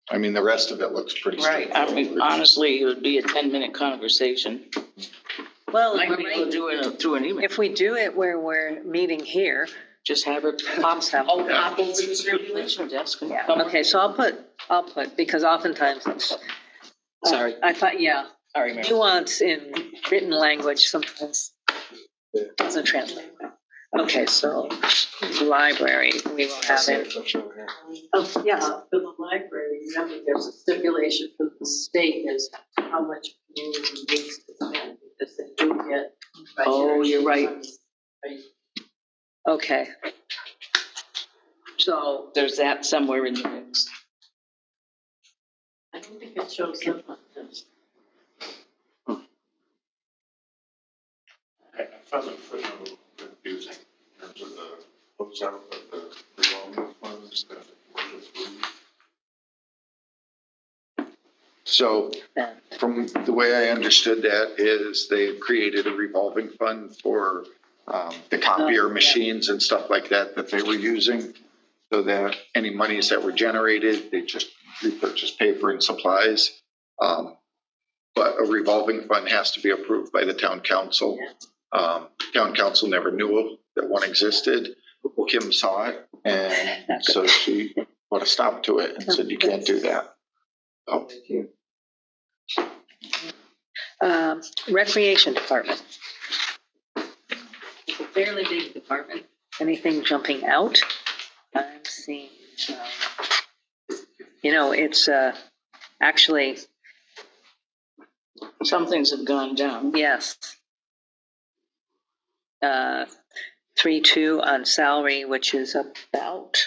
I mean, the rest of it looks pretty Right. I mean, straightforward. honestly, it would be a 10-minute conversation. Well, Might be able to do it through an email. if we do it where we're meeting here, Just have her pop over to the circulation desk. And yeah, come okay, so I'll put, because oftentimes it's. Sorry. I thought, yeah, Sorry, Mary. nuance in written language sometimes doesn't translate. Okay, so library, we will have it. Oh, yes. For the library, remember, there's a stipulation from the state as to how much community needs to spend, because they do get. Oh, you're right. Okay. So, There's that somewhere in the mix. I don't think it shows up on this. I found the footnote confusing in terms of the closeout of the revolving funds that were approved. So from the way I understood that is they created a revolving fund for the copier machines and stuff like that they were using. So that any monies that were generated, they just repurchase paper and supplies. But a revolving fund has to be approved by the town council. Town council never knew that one existed. Kim saw it, and so she put a stop to it and said, you can't do that. Oh. recreation department. It's a fairly big department. Anything jumping out? I'm seeing, it's actually, Some things have gone down. yes. 3.2 on salary, which is about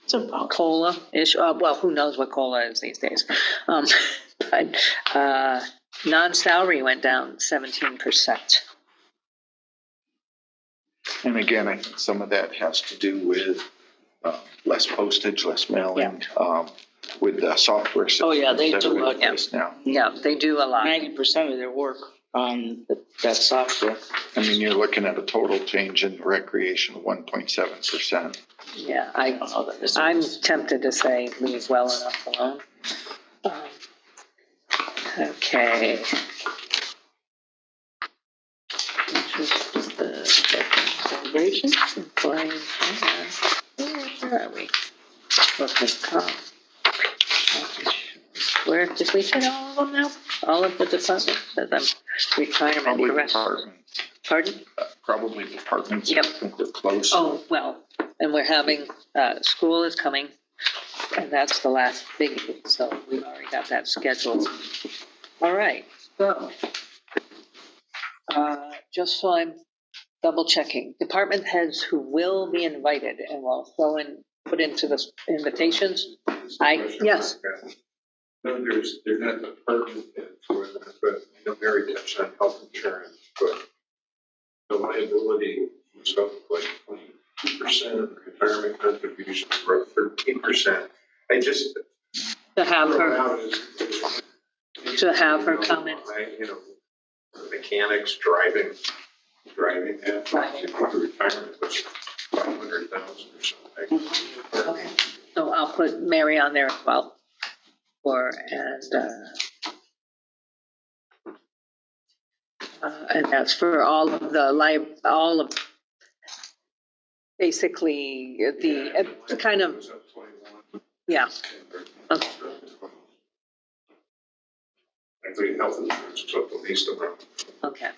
It's about COLA-ish. Well, who knows what COLA is these days. But non-salary went down 17%. And again, I think some of that has to do with less postage, less mailing, with the software. Oh, yeah, they systems that do are in a- place now. Yeah, they do a lot. 90% of their work on that software. I mean, you're looking at a total change in recreation of 1.7%. Yeah, I don't know that this I'm tempted to say leave well enough alone. Okay. celebration. Where are we? Workers' comp. Where did we hit all of them now? All of the departments? Says I'm retirement. Probably the rest- department, Pardon? probably departments. Yep. I think they're close. Oh, well, and we're having, school is coming, and that's the last biggie, so we've already got that scheduled. All right, so, just so I'm double checking, department heads who will be invited and will put into the invitations. Yes. No, they're not department heads, but I know Mary touched on health insurance, but the liability was up like 22%, retirement contributions were up 13%. I just. To have her come in. Mechanics driving that. Right. Retirement was 500,000 or something. Okay. So I'll put Mary on there as well. And that's for all of basically the kind of, yeah. Okay. I think health insurance was up the least amount. Okay.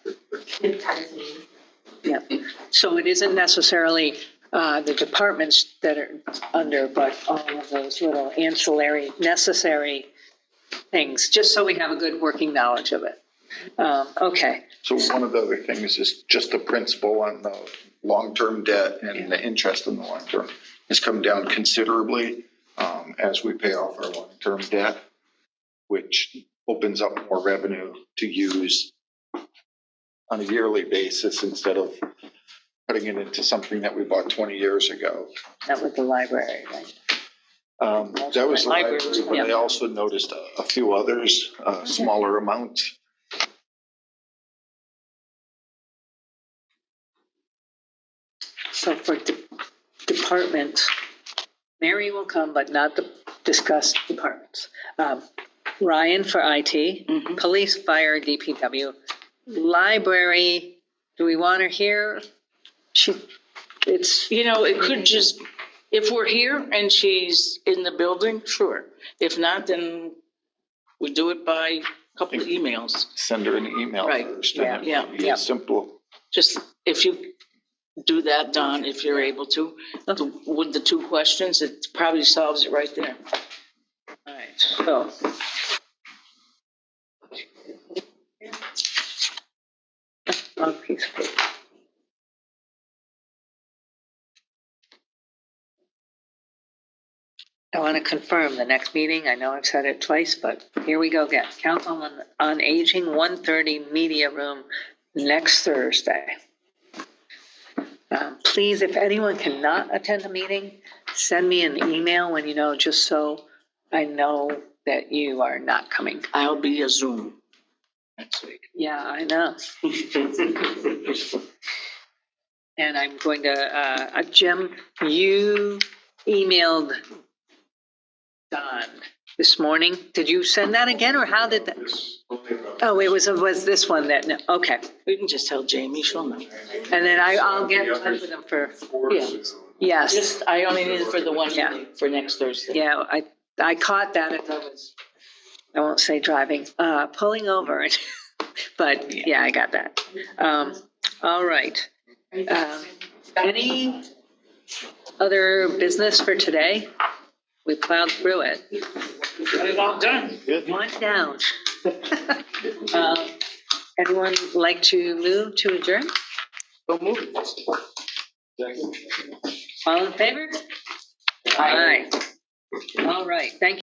Yeah. So it isn't necessarily the departments that are under, but all of those little ancillary necessary things, just so we have a good working knowledge of it. Okay. So one of the other things is just the principal on the long-term debt and the interest in the long-term has come down considerably as we pay off our long-term debt, which opens up more revenue to use on a yearly basis instead of putting it into something that we bought 20 years ago. That was the library, right? That was the library, Libraries, but I yeah. also noticed a few others, smaller amounts. So for department, Mary will come, but not discuss departments. Ryan for IT, police, fire, DPW, library. Do we want her here? It could just, if we're here and she's in the building, sure. If not, then we do it by a couple of emails. Send her an email Right. first. Yeah. And Yeah. it'd be simple. Just if you do that, Don, if you're able to, with the 2 questions, it probably solves it right there. All right, so. One piece of paper. I want to confirm the next meeting. I know I've said it twice, but here we go again. Council on Aging, 1:30 Media Room next Thursday. Please, if anyone cannot attend a meeting, send me an email when you know, just so I know that you are not coming. I'll be a Zoom next week. Yeah, I know. And I'm going to, Jim, you emailed Don this morning. Did you send that again, or how did that? Oh, it was this one that, no, okay. We can just tell Jamie, she'll know. And then I'll get in touch with him for, yes. Just, I only need it for the one Yeah. for next Thursday. Yeah, I caught that as I was, I won't say driving, pulling over. But yeah, I got that. All right. Any other business for today? We plowed through it. Got it all done. One down. Anyone like to move to adjourn? Go move. All in favor? Aye. All right, thank you.